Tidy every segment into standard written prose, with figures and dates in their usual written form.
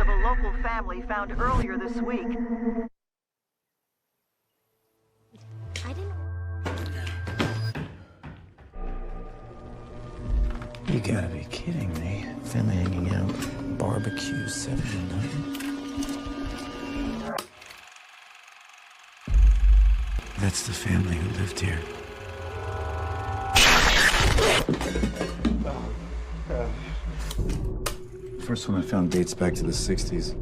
of a local family found earlier this week. I didn't... You gotta be kidding me. Family hanging out, barbecue, 79. That's the family who lived here. First one I found dates back to the 60s.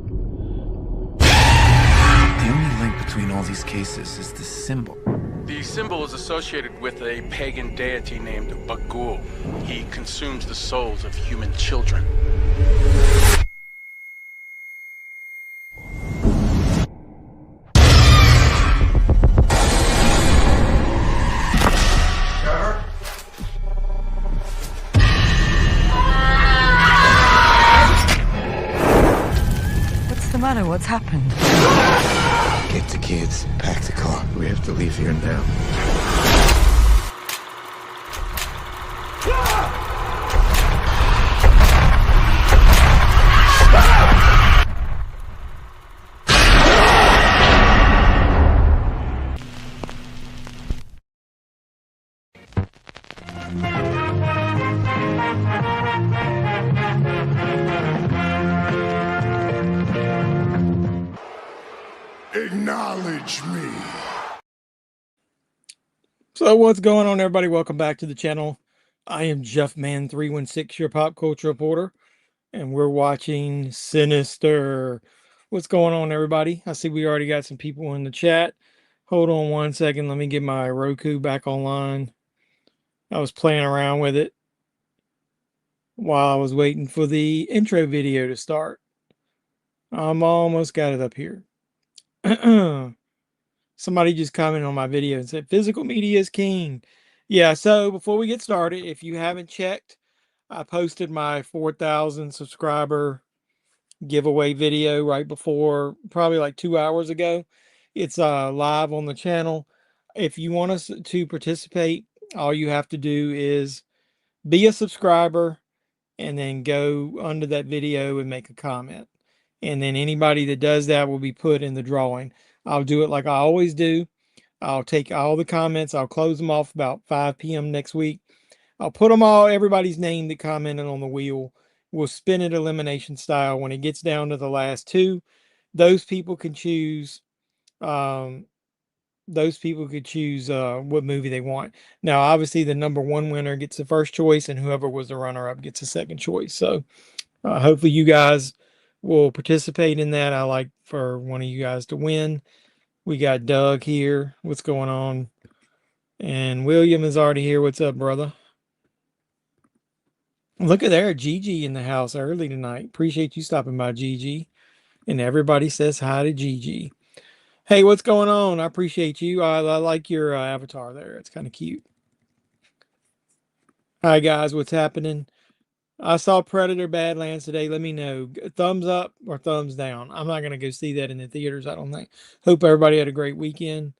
The only link between all these cases is the symbol. The symbol is associated with a pagan deity named Bagul. He consumes the souls of human children. What's happened? Get the kids, pack the car. We have to leave here now. Acknowledge me. So what's going on, everybody? Welcome back to the channel. I am Jeffman316, your pop culture reporter, and we're watching Sinister. What's going on, everybody? I see we already got some people in the chat. Hold on one second. Let me get my Roku back online. I was playing around with it while I was waiting for the intro video to start. I'm almost got it up here. Somebody just commented on my video and said physical media is king. Yeah, so before we get started, if you haven't checked, I posted my 4,000 subscriber giveaway video right before, probably like 2 hours ago. It's live on the channel. If you want us to participate, all you have to do is be a subscriber and then go under that video and make a comment. And then anybody that does that will be put in the drawing. I'll do it like I always do. I'll take all the comments. I'll close them off about 5 p.m. next week. I'll put them all, everybody's name that commented on the wheel. We'll spin it elimination style. When it gets down to the last two, those people can choose what movie they want. Now, obviously, the number one winner gets the first choice, and whoever was the runner-up gets the second choice. So hopefully you guys will participate in that. I like for one of you guys to win. We got Doug here. What's going on? And William is already here. What's up, brother? Look at there, Gigi in the house early tonight. Appreciate you stopping by, Gigi. And everybody says hi to Gigi. Hey, what's going on? I appreciate you. I like your avatar there. It's kind of cute. Hi, guys. What's happening? I saw Predator Badlands today. Let me know. Thumbs up or thumbs down. I'm not going to go see that in the theaters, I don't think. Hope everybody had a great weekend.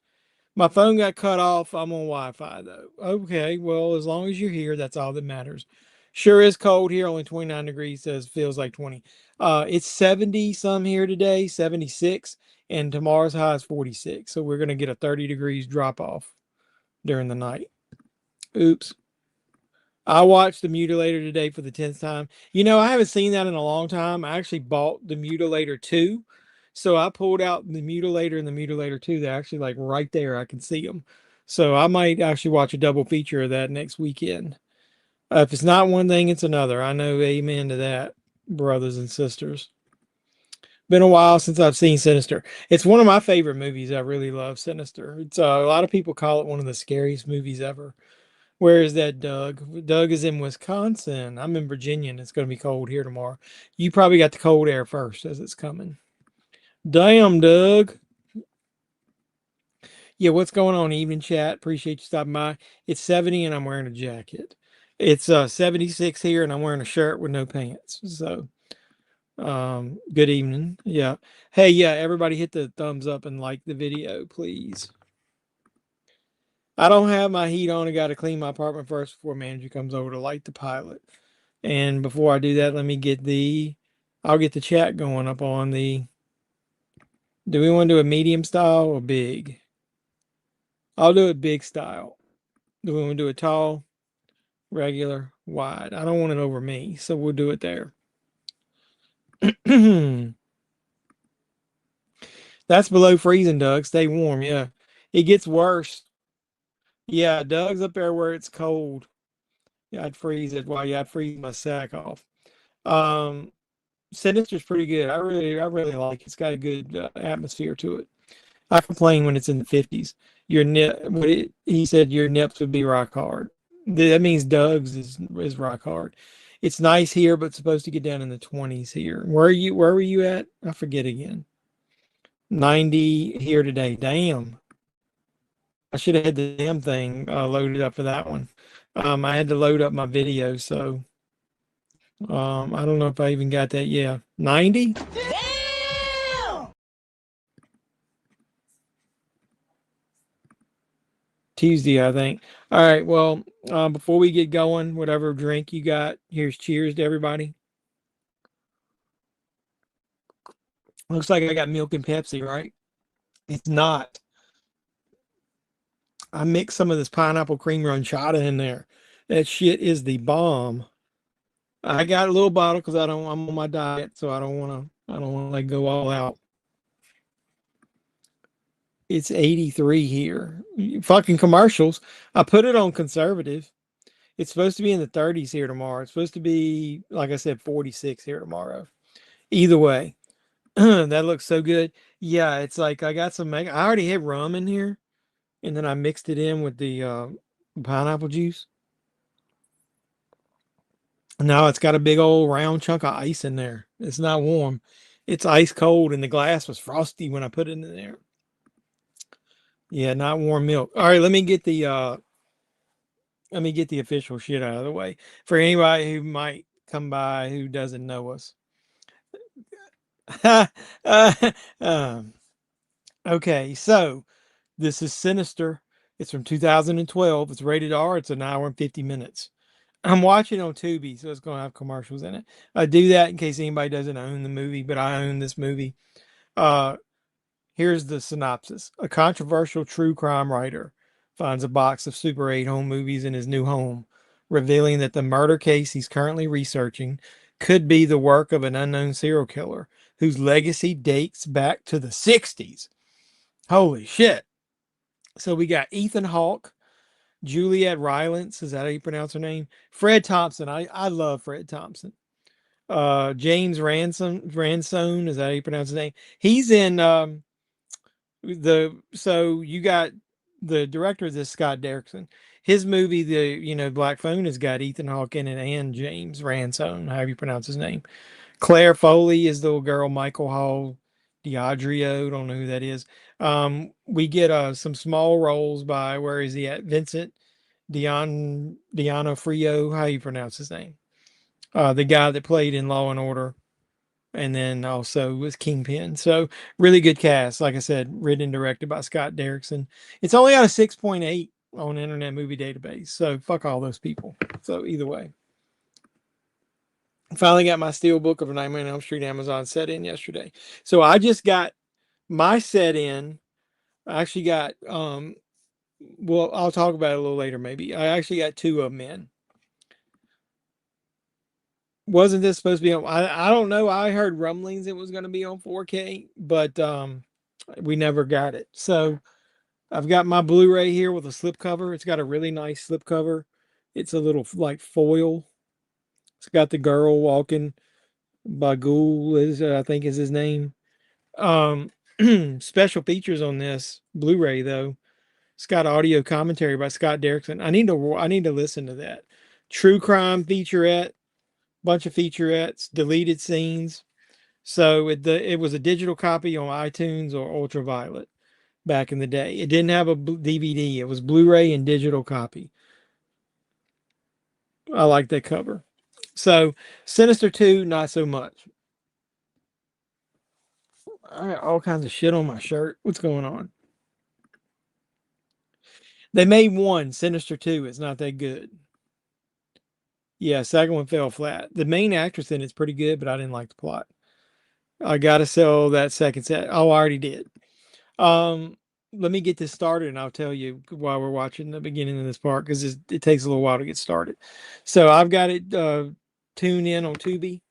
My phone got cut off. I'm on Wi-Fi, though. Okay, well, as long as you're here, that's all that matters. Sure is cold here. Only 29 degrees. Says feels like 20. It's 70 some here today, 76. And tomorrow's high is 46. So we're going to get a 30 degrees drop off during the night. Oops. I watched The Mutilator today for the 10th time. You know, I haven't seen that in a long time. I actually bought The Mutilator 2. So I pulled out The Mutilator and The Mutilator 2. They're actually like right there. I can see them. So I might actually watch a double feature of that next weekend. If it's not one thing, it's another. I know, amen to that, brothers and sisters. Been a while since I've seen Sinister. It's one of my favorite movies. I really love Sinister. It's a lot of people call it one of the scariest movies ever. Where is that, Doug? Doug is in Wisconsin. I'm in Virginia, and it's going to be cold here tomorrow. You probably got the cold air first as it's coming. Damn, Doug. Yeah, what's going on, evening chat? Appreciate you stopping by. It's 70, and I'm wearing a jacket. It's 76 here, and I'm wearing a shirt with no pants. So, good evening. Yeah. Hey, yeah, everybody hit the thumbs up and like the video, please. I don't have my heat on. I got to clean my apartment first before manager comes over to light the pilot. And before I do that, let me get the I'll get the chat going up on the. Do we want to do a medium style or big? I'll do it big style. Do we want to do a tall, regular, wide? I don't want it over me, so we'll do it there. That's below freezing, Doug. Stay warm. Yeah. It gets worse. Yeah, Doug's up there where it's cold. Yeah, I'd freeze it. Well, yeah, I'd freeze my sack off. Um, Sinister's pretty good. I really like it. It's got a good atmosphere to it. I complain when it's in the 50s. He said your nips would be rock hard. That means Doug's is rock hard. It's nice here, but it's supposed to get down in the 20s here. Where were you at? I forget again. 90 here today. Damn. I should have had the damn thing loaded up for that one. I had to load up my video, so I don't know if I even got that. Yeah, 90. Tuesday, I think. All right. Well, before we get going, whatever drink you got, here's cheers to everybody. Looks like I got milk and Pepsi, right? It's not. I mixed some of this pineapple cream ranchada in there. That shit is the bomb. I got a little bottle because I'm on my diet, so I don't want to like go all out. It's 83 here. Fucking commercials. I put it on conservative. It's supposed to be in the 30s here tomorrow. It's supposed to be, like I said, 46 here tomorrow. Either way, that looks so good. Yeah, it's like I got some. I already had rum in here, and then I mixed it in with the pineapple juice. Now it's got a big old round chunk of ice in there. It's not warm. It's ice cold, and the glass was frosty when I put it in there. Yeah, not warm milk. All right, let me get the official shit out of the way for anybody who might come by who doesn't know us. Okay, so this is Sinister. It's from 2012. It's rated R. It's an hour and 50 minutes. I'm watching on Tubi, so it's going to have commercials in it. I do that in case anybody doesn't own the movie, but I own this movie. Here's the synopsis. A controversial true crime writer finds a box of Super 8 home movies in his new home, revealing that the murder case he's currently researching could be the work of an unknown serial killer whose legacy dates back to the 60s. Holy shit. So we got Ethan Hawke, Juliet Rylance, is that how you pronounce her name? Fred Thompson. I love Fred Thompson. James Ransone, is that how you pronounce his name? He's in so you got the director of this, Scott Derrickson. His movie, the Black Phone, has got Ethan Hawke in it and James Ransone, however you pronounce his name. Claire Foley is the little girl. Michael Hall Diageo, don't know who that is. We get some small roles by, where is he at? Vincent D'Onofrio, how you pronounce his name? The guy that played in Law and Order, and then also was Kingpin. So really good cast. Like I said, written and directed by Scott Derrickson. It's only got a 6.8 on Internet Movie Database. So fuck all those people. So either way. Finally got my Steelbook of a Nightmare on Elm Street Amazon set in yesterday. So I just got my set in. I actually got well, I'll talk about it a little later maybe. I actually got 2 of them in. Wasn't this supposed to be on? I don't know. I heard rumblings it was going to be on 4K, but we never got it. So I've got my Blu-ray here with a slipcover. It's got a really nice slipcover. It's a little like foil. It's got the girl walking. Bagul is, I think, is his name. Special features on this Blu-ray though. It's got audio commentary by Scott Derrickson. I need to listen to that. True crime featurette, bunch of featurettes, deleted scenes. So it was a digital copy on iTunes or Ultraviolet back in the day. It didn't have a DVD. It was Blu-ray and digital copy. I like that cover. So Sinister 2, not so much. I got all kinds of shit on my shirt. What's going on? They made one, Sinister 2. It's not that good. Yeah, second one fell flat. The main actress in it's pretty good, but I didn't like the plot. I gotta sell that second set. Oh, I already did. Um, Let me get this started, and I'll tell you while we're watching the beginning of this part because it takes a little while to get started. So I've got it tuned in on Tubi.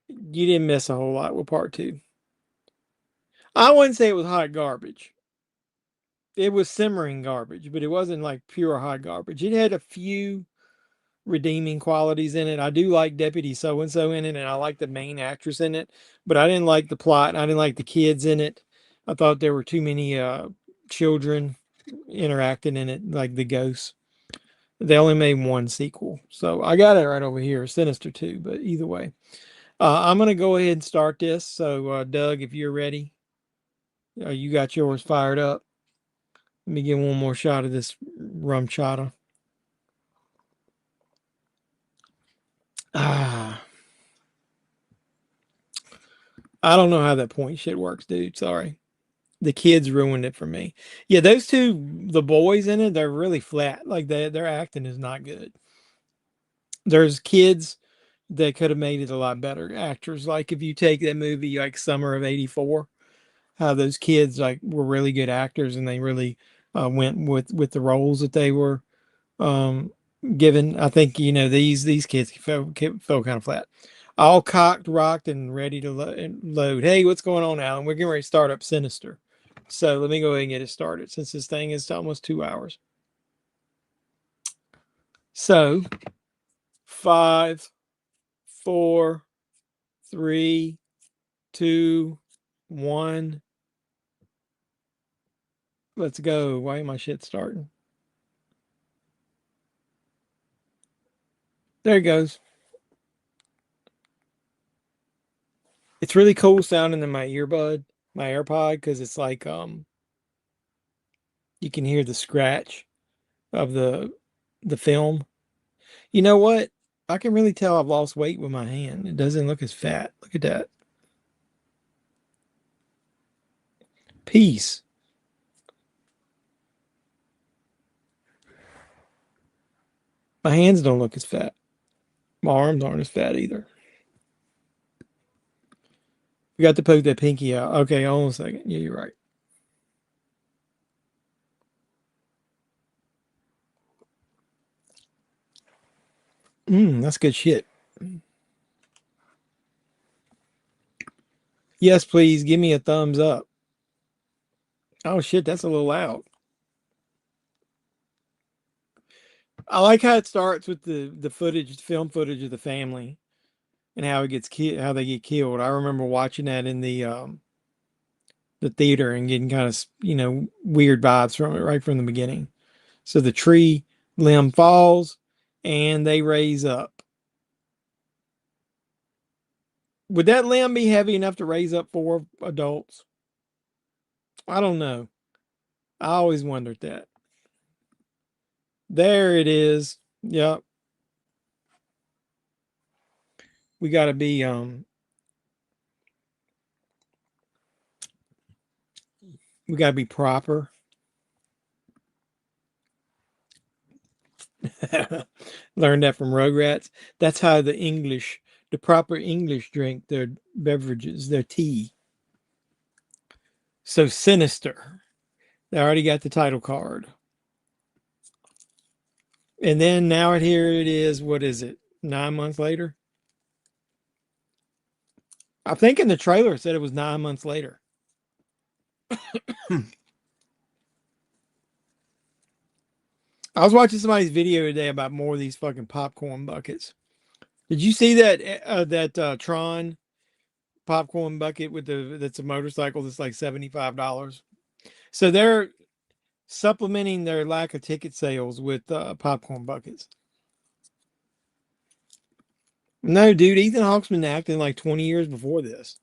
You didn't miss a whole lot with part two. I wouldn't say it was hot garbage. It was simmering garbage, but it wasn't like pure hot garbage. It had a few redeeming qualities in it. I do like Deputy So and So in it, and I like the main actress in it, but I didn't like the plot. And I didn't like the kids in it. I thought there were too many children interacting in it, like the ghosts. They only made one sequel, so I got it right over here, Sinister 2. But either way, I'm gonna go ahead and start this. So, Doug, if you're ready, you got yours fired up. Let me get one more shot of this rum chata. Ah, I don't know how that point shit works, dude. Sorry. The kids ruined it for me. Yeah, those two, the boys in it, they're really flat. Like their acting is not good. There's kids that could have made it a lot better actors. Like if you take that movie like Summer of '84, how those kids like were really good actors and they really went with the roles that they were um, given. I think these kids fell kind of flat. All cocked, rocked, and ready to load. Hey, what's going on, Alan? We're getting ready to start up Sinister. So let me go ahead and get it started since this thing is almost 2 hours. So 5, 4, 3, 2, 1. Let's go. Why ain't my shit starting? There it goes. It's really cool sounding in my earbud, my AirPod, because it's like you can hear the scratch of the film. You know what? I can really tell I've lost weight with my hand. It doesn't look as fat. Look at that. Peace. My hands don't look as fat. My arms aren't as fat either. We got to poke that pinky out. Okay, hold on a second. Yeah, you're right. That's good shit. Yes, please give me a thumbs up. Oh shit, that's a little loud. I like how it starts with the footage, film footage of the family and how it gets how they get killed. I remember watching that in the theater and getting kind of weird vibes from it right from the beginning. So the tree limb falls and they raise up. Would that limb be heavy enough to raise up 4 adults? I don't know. I always wondered that. There it is. Yep. We got to be proper. Learned that from Rugrats. That's how the proper English drink their beverages, their tea. So Sinister. They already got the title card. And then now here it is. What is it? 9 months later? I think in the trailer it said it was 9 months later. I was watching somebody's video today about more of these fucking popcorn buckets. Did you see that Tron popcorn bucket that's a motorcycle that's like $75? So they're supplementing their lack of ticket sales with popcorn buckets. No, dude, Ethan Hawke's been acting like 20 years before this.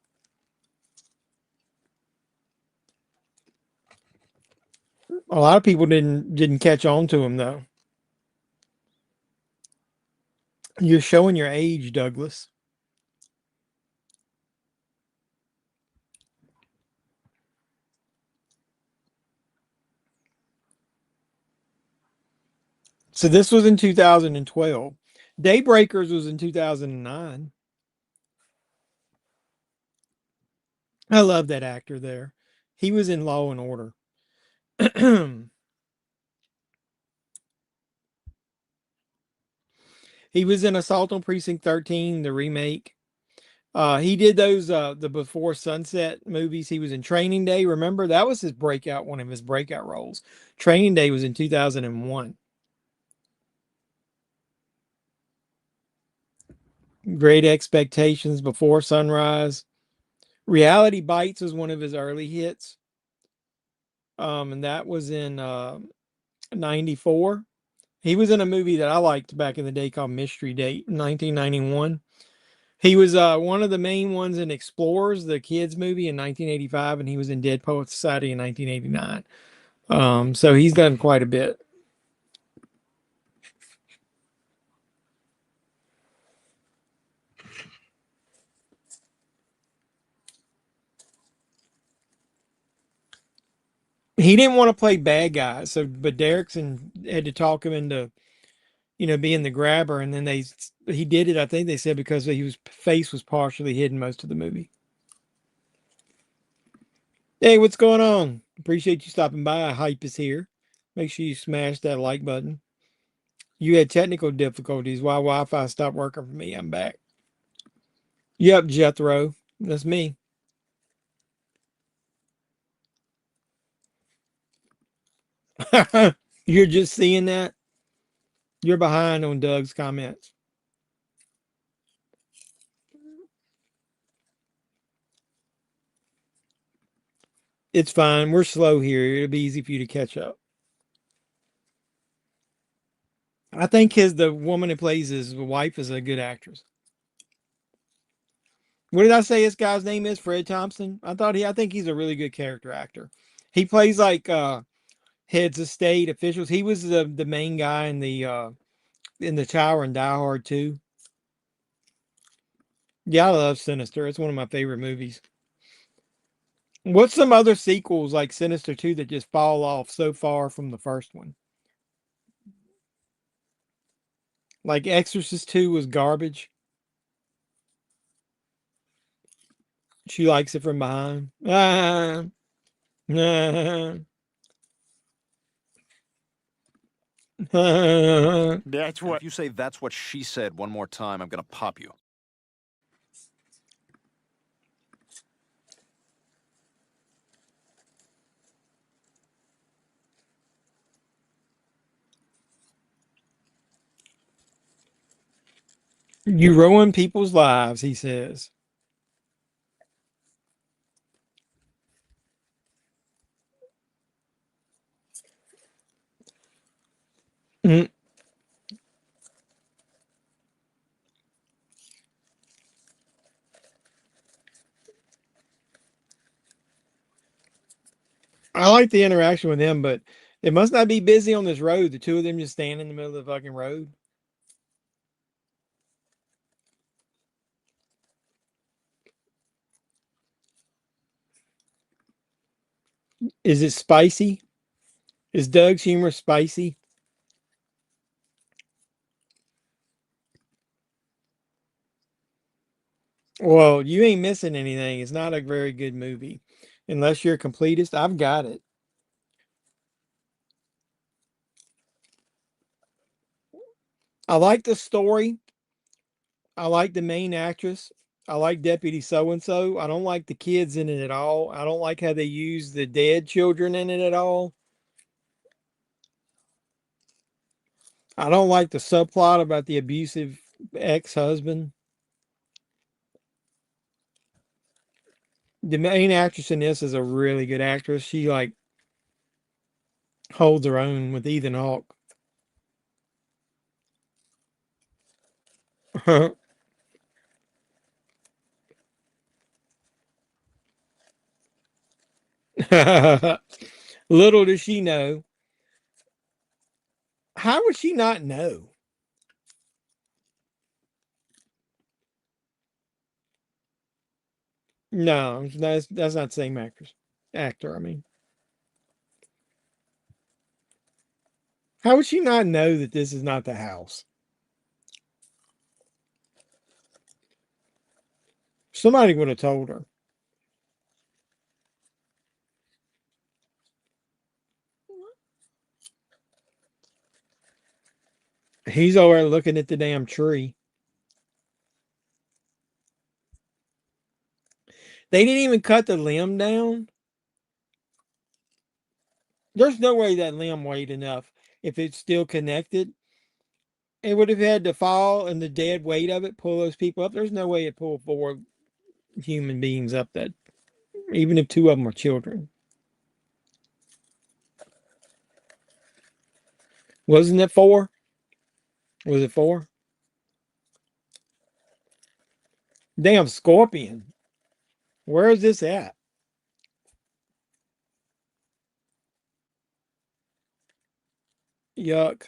A lot of people didn't catch on to him though. You're showing your age, Douglas. So this was in 2012. Daybreakers was in 2009. I love that actor there. He was in Law and Order. He was in Assault on Precinct 13, the remake. He did those the Before Sunset movies. He was in Training Day. Remember that was his breakout, one of his breakout roles. Training Day was in 2001. Great Expectations, Before Sunrise. Reality Bites was one of his early hits. And that was in 94. He was in a movie that I liked back in the day called Mystery Date in 1991. He was one of the main ones in Explorers, the kids movie in 1985, and he was in Dead Poets Society in 1989. So he's done quite a bit. He didn't want to play bad guy, so but Derrickson had to talk him into, being the grabber, and then he did it. I think they said because his face was partially hidden most of the movie. Hey, what's going on? Appreciate you stopping by. Hype is here. Make sure you smash that like button. You had technical difficulties. Why Wi-Fi stopped working for me? I'm back. Yep, Jethro. That's me. You're just seeing that? You're behind on Doug's comments. It's fine. We're slow here. It'll be easy for you to catch up. I think the woman that plays his wife is a good actress. What did I say his guy's name is? Fred Thompson? I think he's a really good character actor. He plays like heads of state officials. He was the main guy in the tower in Die Hard 2. Yeah, I love Sinister. It's one of my favorite movies. What's some other sequels like Sinister 2 that just fall off so far from the first one? Like Exorcist 2 was garbage. She likes it from behind. Ah, ah, ah. That's what. If you say that's what she said one more time, I'm gonna pop you. You ruin people's lives, he says. Mm. I like the interaction with him, but it must not be busy on this road. The two of them just stand in the middle of the fucking road. Is it spicy? Is Doug's humor spicy? Well, you ain't missing anything. It's not a very good movie. Unless you're a completist, I've got it. I like the story. I like the main actress. I like Deputy So and So. I don't like the kids in it at all. I don't like how they use the dead children in it at all. I don't like the subplot about the abusive ex-husband. The main actress in this is a really good actress. She like holds her own with Ethan Hawke. Little does she know. How would she not know? No, that's not the same actress. Actor, I mean. How would she not know that this is not the house? Somebody would have told her. He's over there looking at the damn tree. They didn't even cut the limb down. There's no way that limb weighed enough. If it's still connected, it would have had to fall and the dead weight of it pull those people up. There's no way it pulled 4 human beings up that, even if 2 of them were children. Wasn't it 4? Was it 4? Damn scorpion. Where is this at? Yuck.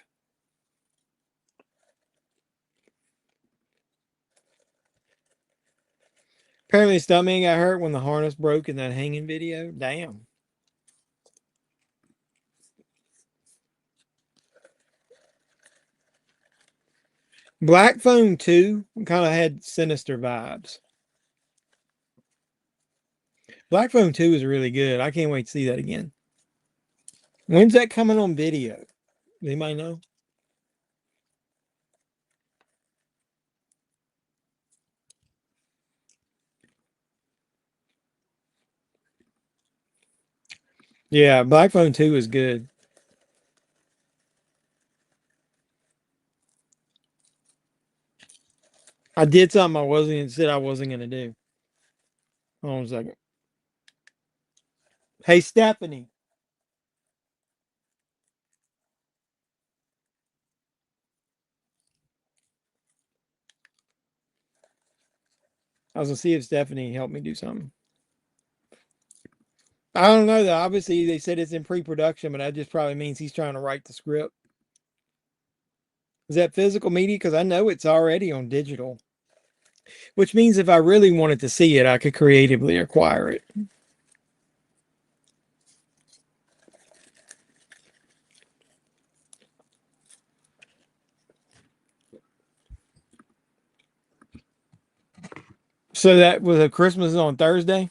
Apparently stuntman got hurt when the harness broke in that hanging video. Damn. Black Phone 2 kind of had Sinister vibes. Black Phone 2 is really good. I can't wait to see that again. When's that coming on video? Anybody know? Yeah, Black Phone 2 is good. I did something I wasn't gonna do. Hold on a second. Hey Stephanie. I was gonna see if Stephanie helped me do something. I don't know though. Obviously they said it's in pre-production, but that just probably means he's trying to write the script. Is that physical media? Because I know it's already on digital. Which means if I really wanted to see it, I could creatively acquire it. So that was a Christmas on Thursday?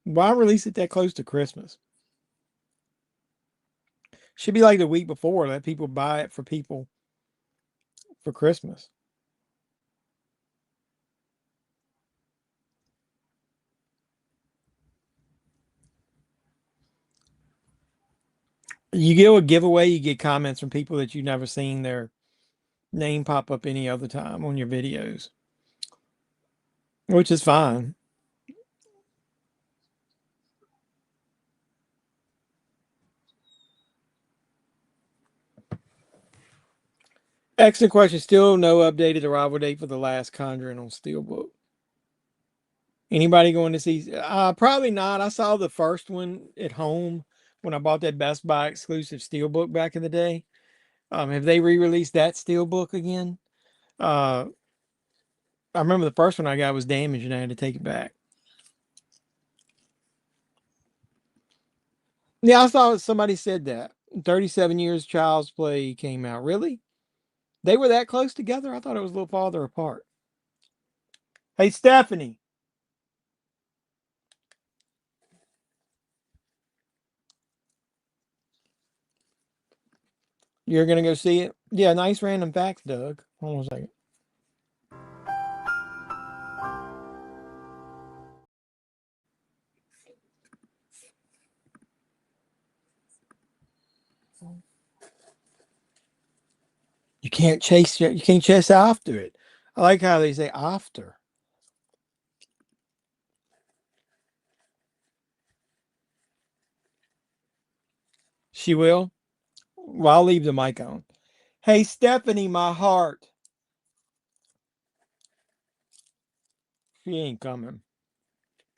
Why release it that close to Christmas? Should be like the week before. Let people buy it for people for Christmas. You get a giveaway, you get comments from people that you've never seen their name pop up any other time on your videos, which is fine. Excellent question. Still no updated arrival date for the last Conjuring on Steelbook. Anybody going to see? Probably not. I saw the first one at home when I bought that Best Buy exclusive Steelbook back in the day. Have they re-released that Steelbook again? I remember the first one I got was damaged and I had to take it back. Yeah, I saw somebody said that. 37 Years Child's Play came out. Really? They were that close together? I thought it was a little farther apart. Hey, Stephanie. You're going to go see it? Yeah, nice random facts, Doug. Hold on a second. You can't chase after it. I like how they say after. She will? Well, I'll leave the mic on. Hey, Stephanie, my heart. She ain't coming.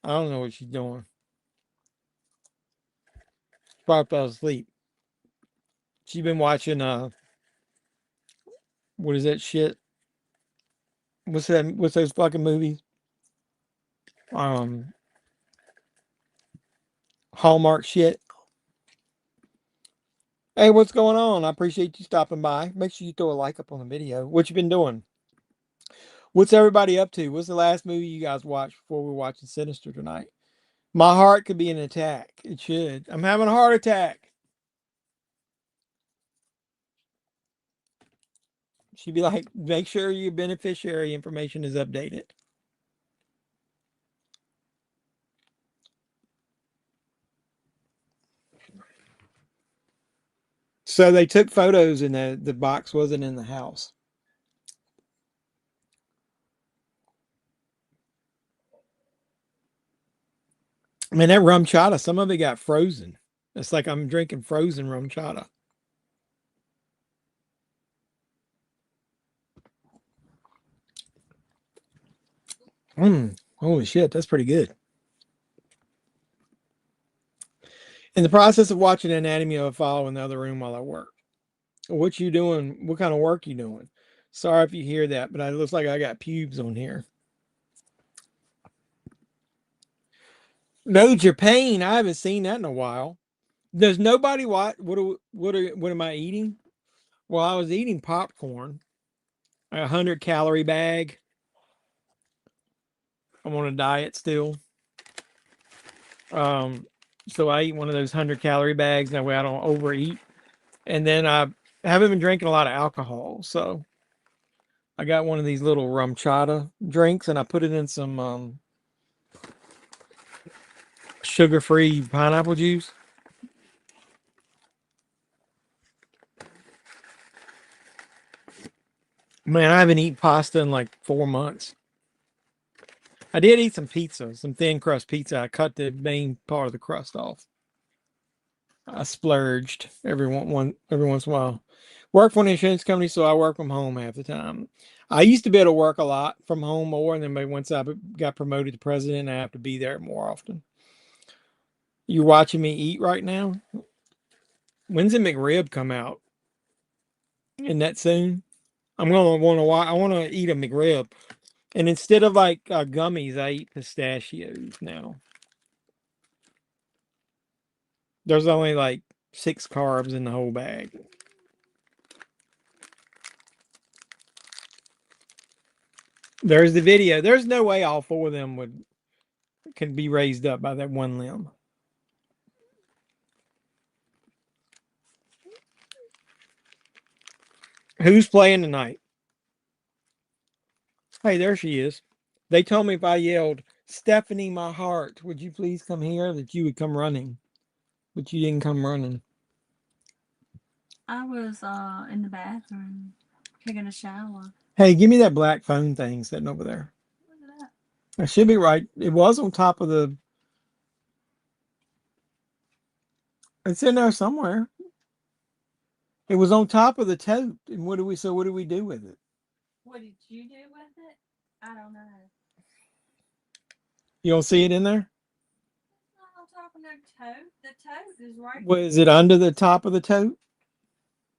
I don't know what she's doing. She probably fell asleep. She's been watching, what is that shit? What's those fucking movies? Hallmark shit. Hey, what's going on? I appreciate you stopping by. Make sure you throw a like up on the video. What you been doing? What's everybody up to? What's the last movie you guys watched before we're watching Sinister tonight? My heart could be an attack. It should. I'm having a heart attack. She'd be like, make sure your beneficiary information is updated. So they took photos and the box wasn't in the house. Man, that rum chata, some of it got frozen. It's like I'm drinking frozen rum chata. Holy shit, that's pretty good. In the process of watching Anatomy of a Fall in the other room while I work. What you doing? What kind of work you doing? Sorry if you hear that, but it looks like I got pubes on here. Know your pain. I haven't seen that in a while. Does nobody watch? What am I eating? Well, I was eating popcorn, a 100-calorie bag. I'm on a diet still. So I eat one of those 100-calorie bags. That way I don't overeat. And then I haven't been drinking a lot of alcohol, so I got one of these little rum chata drinks, and I put it in some sugar-free pineapple juice. Man, I haven't eaten pasta in like 4 months. I did eat some pizza, some thin crust pizza. I cut the main part of the crust off. I splurged every once in a while. Work for an insurance company, so I work from home half the time. I used to be able to work a lot from home more, and then once I got promoted to president, I have to be there more often. You watching me eat right now? When's the McRib come out? Isn't that soon? I'm gonna want to. I want to eat a McRib, and instead of like gummies, I eat pistachios now. There's only like 6 carbs in the whole bag. There's the video. There's no way all 4 of them can be raised up by that one limb. Who's playing tonight? Hey, there she is. They told me if I yelled, Stephanie, my heart, would you please come here, that you would come running. But you didn't come running. I was in the bathroom taking a shower. Hey, give me that black phone thing sitting over there. Look at that. It should be right. It was on top of the... It's in there somewhere. It was on top of the tote. And what do we do with it? What did you do with it? I don't know. You don't see it in there? It's not on top of the tote. The tote is right. Was it under the top of the tote?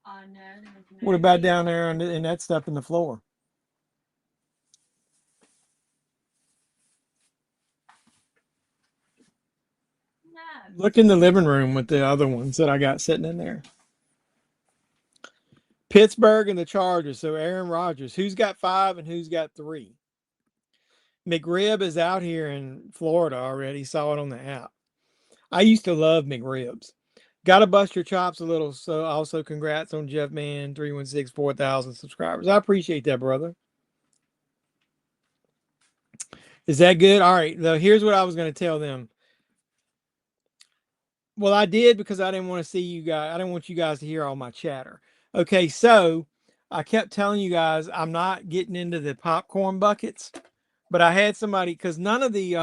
No. What about down there in that stuff in the floor? No. Look in the living room with the other ones that I got sitting in there. Pittsburgh and the Chargers. So Aaron Rodgers. Who's got 5 and who's got 3? McRib is out here in Florida already. Saw it on the app. I used to love McRibs. Got to bust your chops a little. So also congrats on Jeffman316, 4,000 subscribers. I appreciate that, brother. Is that good? All right. Now, here's what I was going to tell them. Well, I did because I didn't want to see you guys. I didn't want you guys to hear all my chatter. Okay, so I kept telling you guys I'm not getting into the popcorn buckets, but I had somebody, because none of the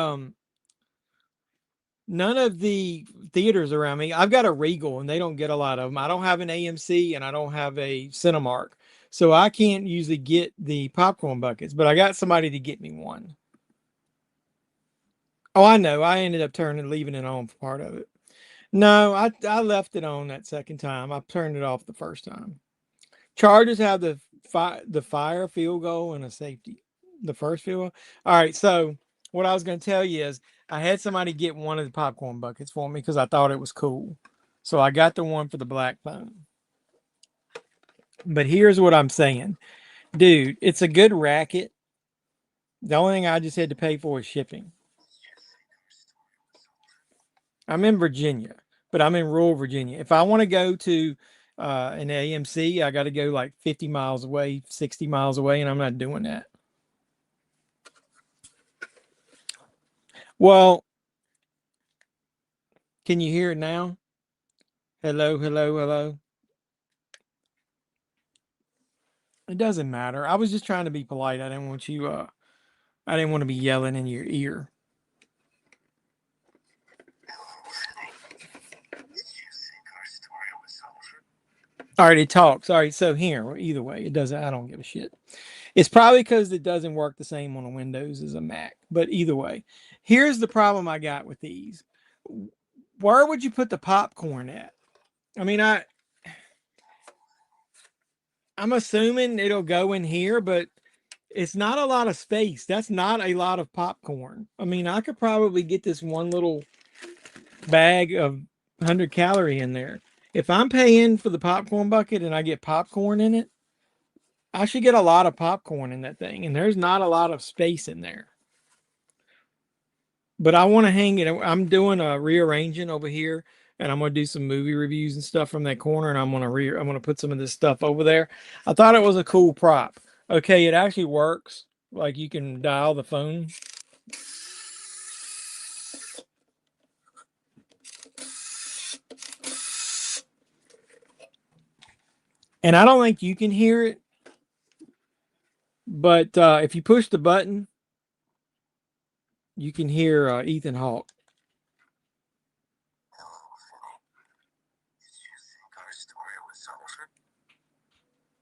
theaters around me. I've got a Regal, and they don't get a lot of them. I don't have an AMC, and I don't have a Cinemark, so I can't usually get the popcorn buckets. But I got somebody to get me one. Oh, I know. I ended up leaving it on for part of it. No, I left it on that second time. I turned it off the first time. Chargers have the fire field goal and a safety. The first field goal. All right, so what I was going to tell you is I had somebody get one of the popcorn buckets for me because I thought it was cool. So I got the one for the black phone. But here's what I'm saying. Dude, it's a good racket. The only thing I just had to pay for is shipping. I'm in Virginia, but I'm in rural Virginia. If I want to go to an AMC, I got to go like 50 miles away, 60 miles away, and I'm not doing that. Well, can you hear it now? Hello, hello, hello. It doesn't matter. I was just trying to be polite. I didn't want you I didn't want to be yelling in your ear. All right, it talks. All right, so here, either way, it doesn't. I don't give a shit. It's probably because it doesn't work the same on a Windows as a Mac. But either way, here's the problem I got with these. Where would you put the popcorn at? I mean, I'm assuming it'll go in here, but it's not a lot of space. That's not a lot of popcorn. I mean, I could probably get this one little bag of 100 calorie in there. If I'm paying for the popcorn bucket and I get popcorn in it, I should get a lot of popcorn in that thing. And there's not a lot of space in there. But I want to hang it. I'm doing a rearranging over here, and I'm gonna do some movie reviews and stuff from that corner, and I'm gonna put some of this stuff over there. I thought it was a cool prop. Okay, it actually works. Like you can dial the phone. And I don't think you can hear it, but if you push the button, you can hear Ethan Hawke.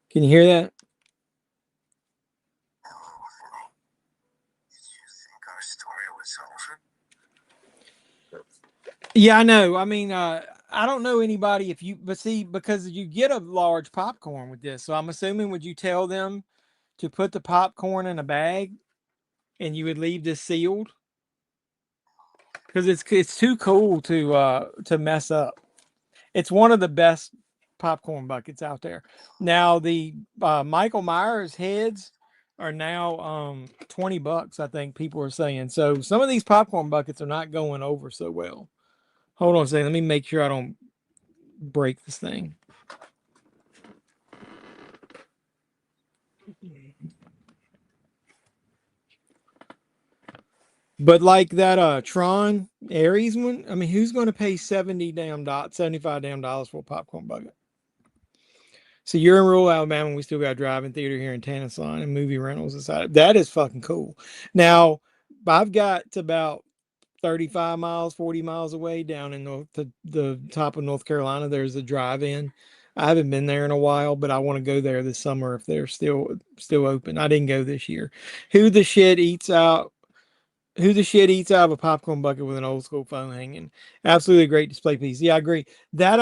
Can you hear that? Yeah, I know. I mean, I don't know anybody but see, because you get a large popcorn with this. So I'm assuming, would you tell them to put the popcorn in a bag and you would leave this sealed? Because it's too cool to mess up. It's one of the best popcorn buckets out there. Now the Michael Myers heads are now $20, I think people are saying. So some of these popcorn buckets are not going over so well. Hold on a second. Let me make sure I don't break this thing. But like that Tron Ares one, I mean, who's going to pay $75 for a popcorn bucket? So you're in rural Alabama. We still got drive-in theater here in Tennessee and movie rentals inside. That is fucking cool. Now, I've got to about 35 miles, 40 miles away down in the top of North Carolina. There's a drive-in. I haven't been there in a while, but I want to go there this summer if they're still open. I didn't go this year. Who the shit eats out of a popcorn bucket with an old school phone hanging? Absolutely great display piece. Yeah, I agree. That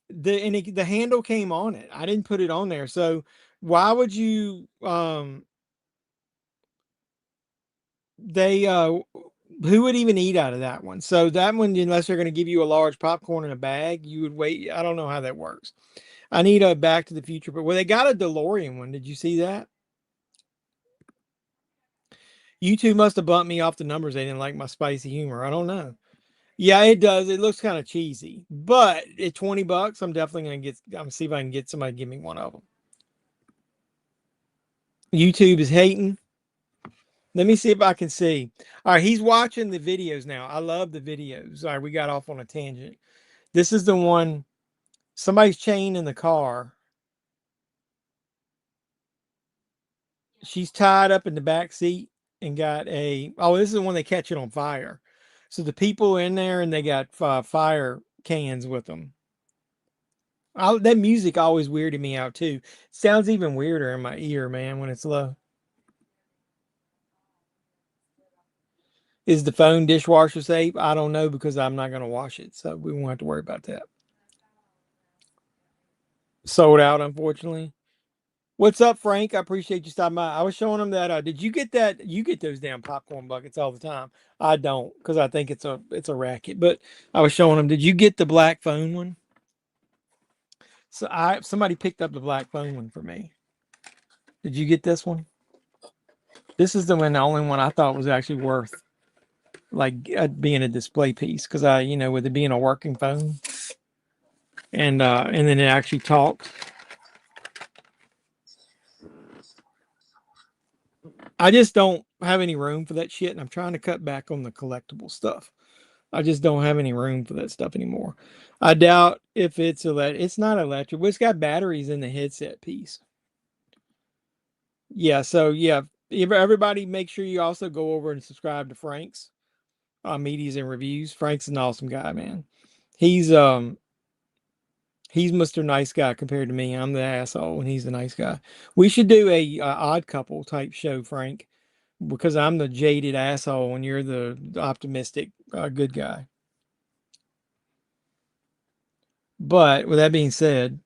the handle came on it. I didn't put it on there. So why would you who would even eat out of that one? So that one, unless they're going to give you a large popcorn in a bag, you would wait. I don't know how that works. I need a Back to the Future, but well, they got a DeLorean one. Did you see that? YouTube must have bumped me off the numbers. They didn't like my spicy humor. I don't know. Yeah, it does. It looks kind of cheesy, but at $20, I'm definitely gonna see if I can get somebody to give me one of them. YouTube is hating. Let me see if I can see. All right, he's watching the videos now. I love the videos. All right, we got off on a tangent. This is the one. Somebody's chained in the car. She's tied up in the back seat and got this is the one they catch it on fire. So the people in there and they got fire cans with them. That music always weirded me out too. Sounds even weirder in my ear, man, when it's low. Is the phone dishwasher safe? I don't know because I'm not going to wash it. So we won't have to worry about that. Sold out, unfortunately. What's up, Frank? I appreciate you stopping by. I was showing them that. Did you get that? You get those damn popcorn buckets all the time. I don't because I think it's a racket. But I was showing them. Did you get the black phone one? So somebody picked up the black phone one for me. Did you get this one? This is the only one I thought was actually worth like being a display piece because with it being a working phone and then it actually talks. I just don't have any room for that shit, and I'm trying to cut back on the collectible stuff. I just don't have any room for that stuff anymore. I doubt if it's not electric, but it's got batteries in the headset piece. Yeah, so yeah, everybody make sure you also go over and subscribe to Frank's Medias and Reviews. Frank's an awesome guy, man. He's Mr. Nice Guy compared to me. I'm the asshole and he's the nice guy. We should do a odd couple type show, Frank, because I'm the jaded asshole and you're the optimistic good guy. But with that being said,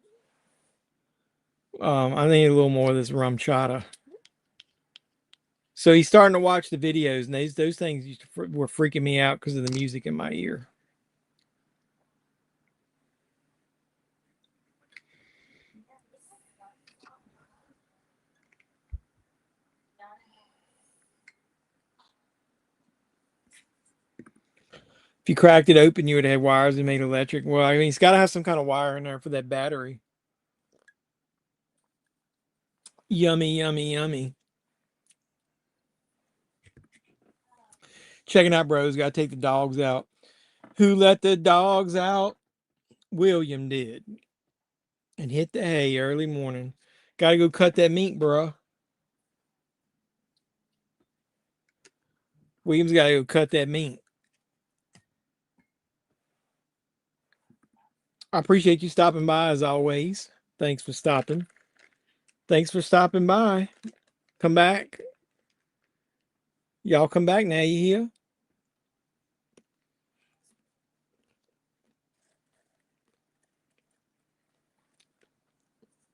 I need a little more of this rum chata. So he's starting to watch the videos, and those things were freaking me out because of the music in my ear. If you cracked it open, you would have wires and made electric. Well, I mean, it's got to have some kind of wire in there for that battery. Yummy, yummy, yummy. Checking out, bros. Got to take the dogs out. Who let the dogs out? William did. And hit the hay early morning. Got to go cut that meat, bro. William's got to go cut that meat. I appreciate you stopping by as always. Thanks for stopping. Thanks for stopping by. Come back. Y'all come back now, you hear?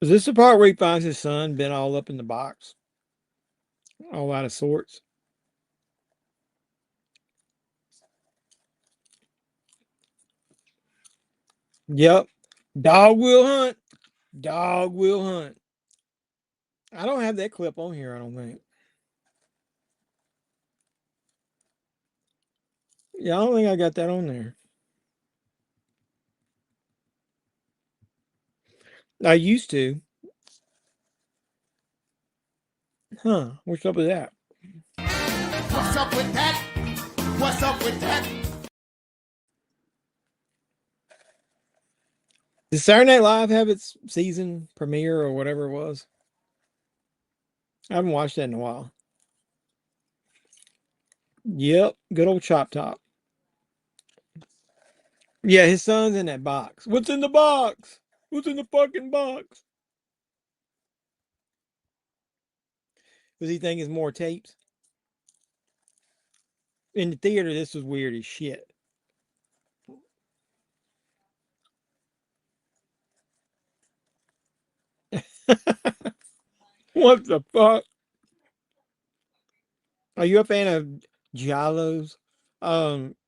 Is this the part where he finds his son been all up in the box? All out of sorts? Yep. Dog will hunt. Dog will hunt. I don't have that clip on here, I don't think. Yeah, I don't think I got that on there. I used to. Huh. What's up with that? What's up with that? What's up with that? Did Saturday Night Live have its season premiere or whatever it was? I haven't watched that in a while. Yep. Good old Chop Top. Yeah, his son's in that box. What's in the box? What's in the fucking box? Does he think it's more tapes? In the theater, this was weird as shit. What the fuck? Are you a fan of Giallos?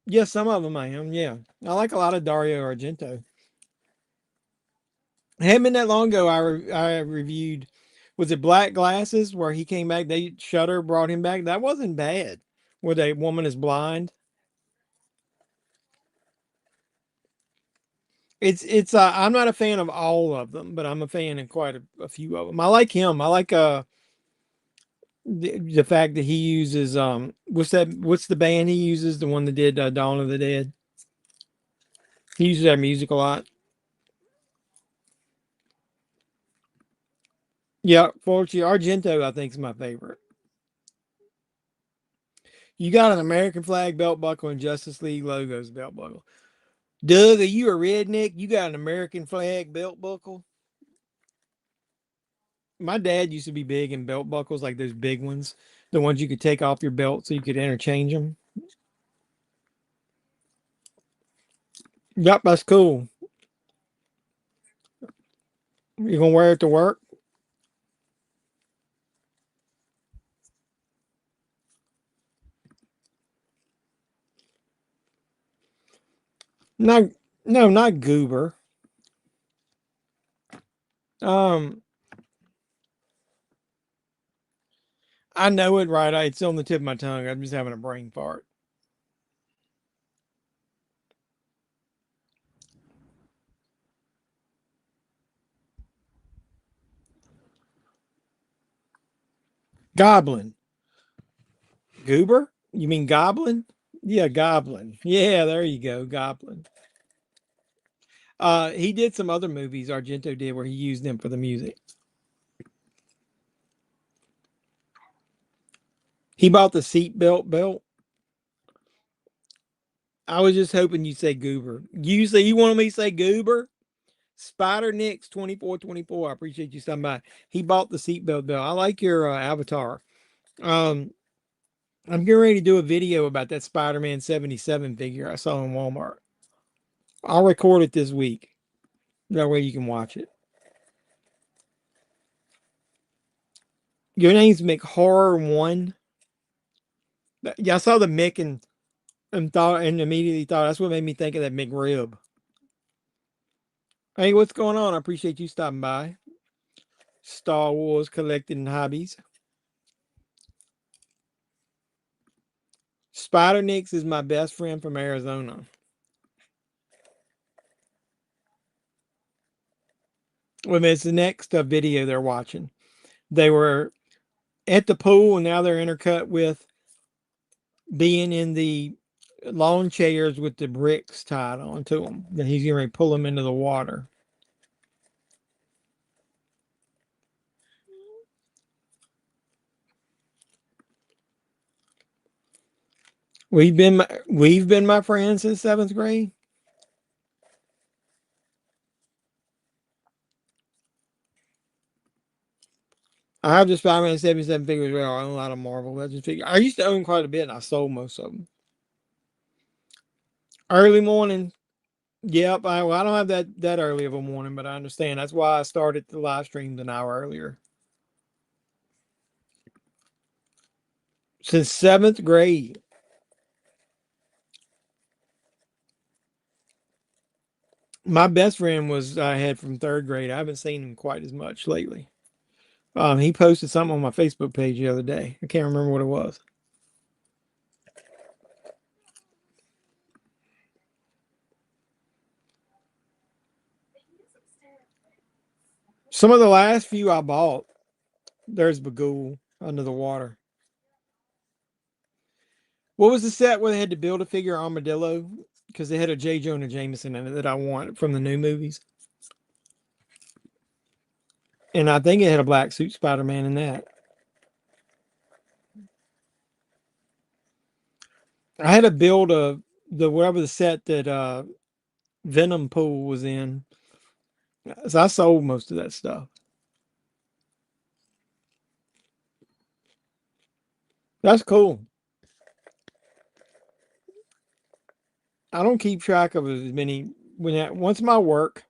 Yeah, some of them I am. Yeah, I like a lot of Dario Argento. It hadn't been that long ago. I reviewed. Was it Black Glasses where he came back? They Shutter brought him back. That wasn't bad. Where the woman is blind. It's. I'm not a fan of all of them, but I'm a fan of quite a few of them. I like him. I like the fact that he uses what's the band he uses, the one that did Dawn of the Dead. He uses that music a lot. Yeah, fortunately Argento I think is my favorite. You got an American flag belt buckle and Justice League logos belt buckle. Doug, are you a redneck? You got an American flag belt buckle? My dad used to be big in belt buckles, like those big ones, the ones you could take off your belt so you could interchange them. Yep, that's cool. You gonna wear it to work? Not, no, not goober. Um, I know it right. It's on the tip of my tongue. I'm just having a brain fart. Goblin. Goober? You mean Goblin? Yeah, Goblin. Yeah, there you go. Goblin. He did some other movies Argento did where he used them for the music. He bought the seatbelt belt. I was just hoping you'd say Goober. You wanted me to say Goober? Spider Nix 2424. I appreciate you stopping by. He bought the seatbelt belt. I like your avatar. Um, I'm getting ready to do a video about that Spider-Man 77 figure I saw in Walmart. I'll record it this week. That way you can watch it. Your name's McHorror1. Yeah, I saw the Mick and thought and immediately thought that's what made me think of that McRib. Hey, what's going on? I appreciate you stopping by. Star Wars collecting hobbies. Spider Nix is my best friend from Arizona. Well, it's the next video they're watching. They were at the pool and now they're intercut with being in the lawn chairs with the bricks tied onto them. Then he's going to pull them into the water. We've been my friends since 7th grade. I have the Spider-Man 77 figures. Well, I own a lot of Marvel Legends figures. I used to own quite a bit, and I sold most of them. Early morning. Yep. I don't have that early of a morning, but I understand. That's why I started the live streams an hour earlier. Since 7th grade. My best friend was I had from 3rd grade. I haven't seen him quite as much lately. He posted something on my Facebook page the other day. I can't remember what it was. Some of the last few I bought, there's Bagul under the water. What was the set where they had to build a figure armadillo? Because they had a J. Jonah Jameson in it that I want from the new movies. And I think it had a black suit Spider-Man in that. I had to build whatever the set that Venom Pool was in. So I sold most of that stuff. That's cool. I don't keep track of as many once my work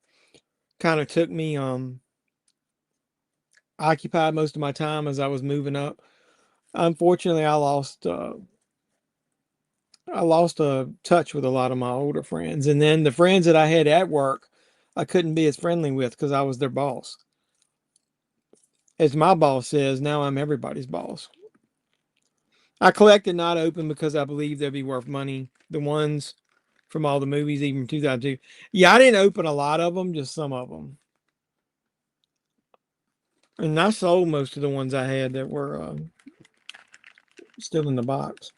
kind of took me occupied most of my time as I was moving up. Unfortunately, I lost touch with a lot of my older friends, and then the friends that I had at work, I couldn't be as friendly with because I was their boss. As my boss says, now I'm everybody's boss. I collected not open because I believe they'll be worth money. The ones from all the movies, even 2002. Yeah, I didn't open a lot of them, just some of them. And I sold most of the ones I had that were still in the box.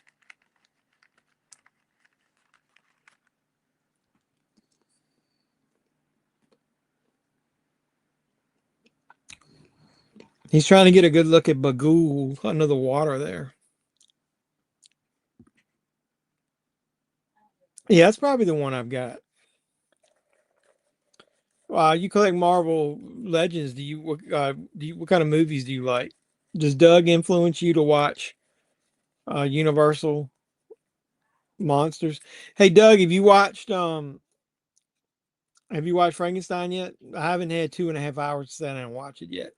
He's trying to get a good look at Bagul under the water there. Yeah, that's probably the one I've got. You collect Marvel Legends. What kind of movies do you like? Does Doug influence you to watch Universal Monsters? Hey Doug, have you watched Frankenstein yet? I haven't had 2.5 hours to sit down and watch it yet.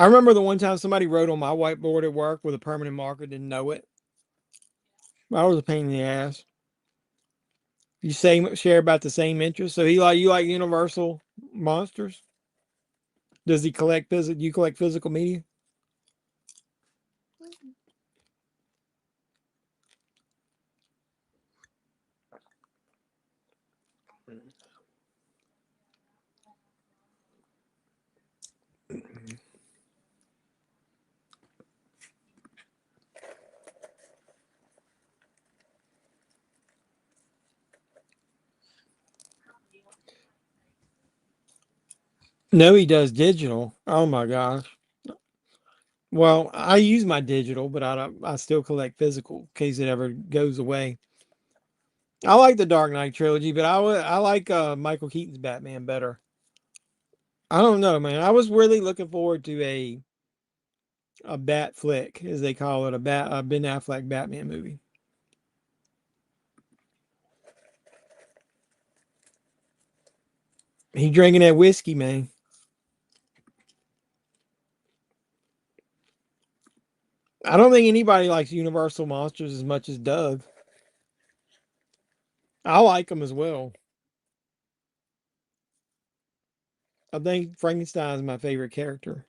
I remember the one time somebody wrote on my whiteboard at work with a permanent marker, didn't know it. I was a pain in the ass. You share about the same interests. So you like Universal monsters? Does he collect physical? You collect physical media? No, he does digital. Oh my gosh. Well, I use my digital, but I don't. I still collect physical in case it ever goes away. I like the Dark Knight trilogy, but I like Michael Keaton's Batman better. I don't know, man. I was really looking forward to a Bat flick, as they call it, a Ben Affleck Batman movie. He drinking that whiskey, man. I don't think anybody likes Universal monsters as much as Doug. I like them as well. I think Frankenstein is my favorite character.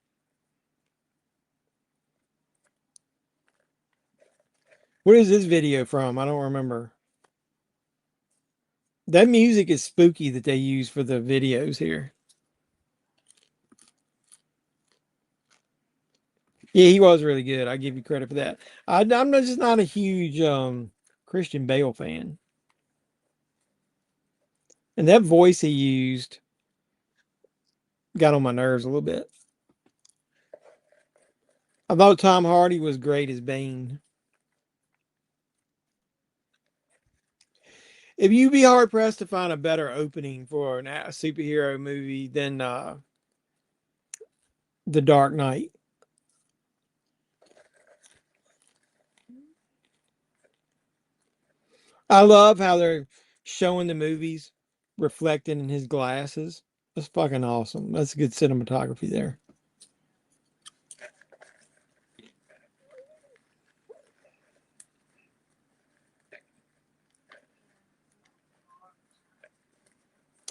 What is this video from? I don't remember. That music is spooky that they use for the videos here. Yeah, he was really good. I give you credit for that. I'm just not a huge Christian Bale fan. And that voice he used got on my nerves a little bit. I thought Tom Hardy was great as Bane. If you'd be hard pressed to find a better opening for a superhero movie than The Dark Knight. I love how they're showing the movies reflected in his glasses. That's fucking awesome. That's good cinematography there.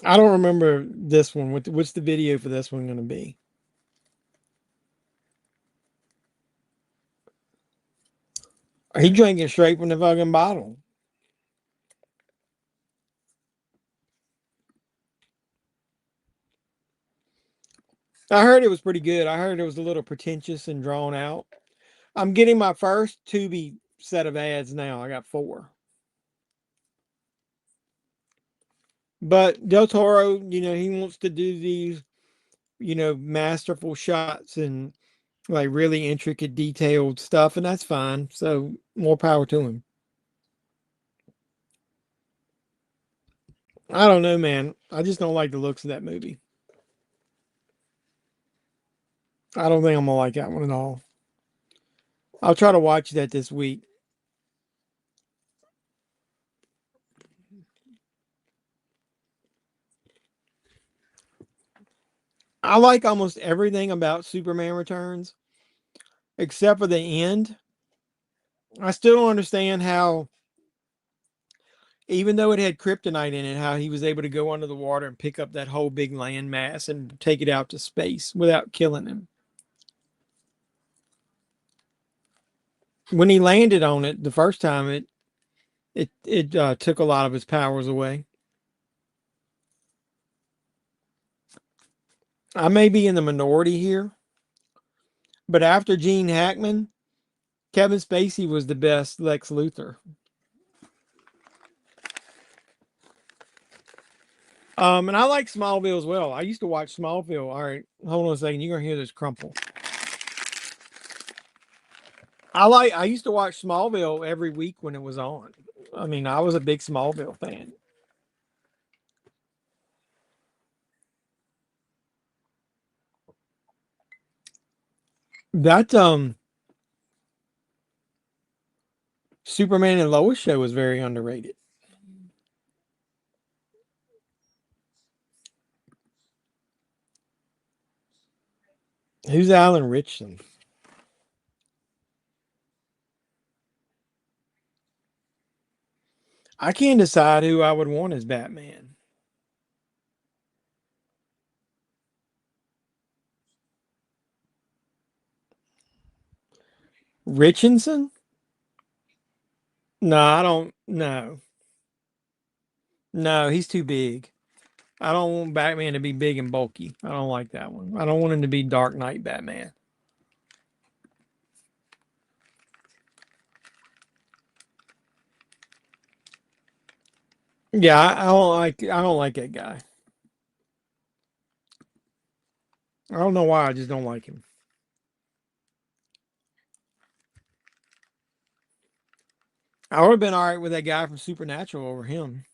I don't remember this one. What's the video for this one going to be? He drinking straight from the fucking bottle. I heard it was pretty good. I heard it was a little pretentious and drawn out. I'm getting my first Tubi set of ads now. I got 4. But Del Toro, he wants to do these, masterful shots and like really intricate, detailed stuff, and that's fine. So more power to him. I don't know, man. I just don't like the looks of that movie. I don't think I'm gonna like that one at all. I'll try to watch that this week. I like almost everything about Superman Returns, except for the end. I still don't understand how, even though it had kryptonite in it, how he was able to go under the water and pick up that whole big land mass and take it out to space without killing him. When he landed on it the first time, it took a lot of his powers away. I may be in the minority here, but after Gene Hackman, Kevin Spacey was the best Lex Luthor. And I like Smallville as well. I used to watch Smallville. All right, hold on a second. You're gonna hear this crumple. I used to watch Smallville every week when it was on. I mean, I was a big Smallville fan. That Superman and Lois show was very underrated. Who's Alan Richson? I can't decide who I would want as Batman. Richardson? No, I don't. No, no, he's too big. I don't want Batman to be big and bulky. I don't like that one. I don't want him to be Dark Knight Batman. Yeah, I don't like. I don't like that guy. I don't know why. I just don't like him. I would have been all right with that guy from Supernatural over him.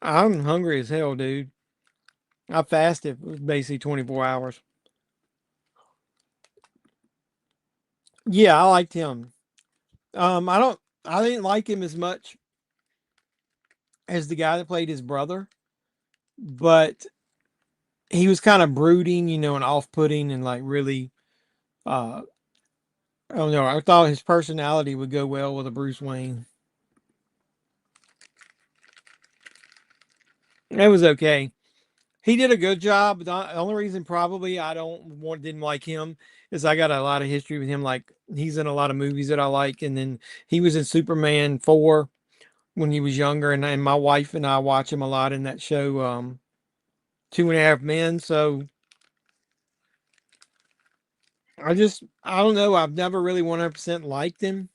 I'm hungry as hell, dude. I fasted for basically 24 hours. Yeah, I liked him. I don't. I didn't like him as much as the guy that played his brother, but he was kind of brooding, and off-putting, and like really. Uh, I don't know. I thought his personality would go well with a Bruce Wayne. It was okay. He did a good job. The only reason probably I didn't like him is I got a lot of history with him. Like he's in a lot of movies that I like, and then he was in Superman 4 when he was younger, and my wife and I watch him a lot in that show, Two and a Half Men. So I don't know. I've never really 100% liked him,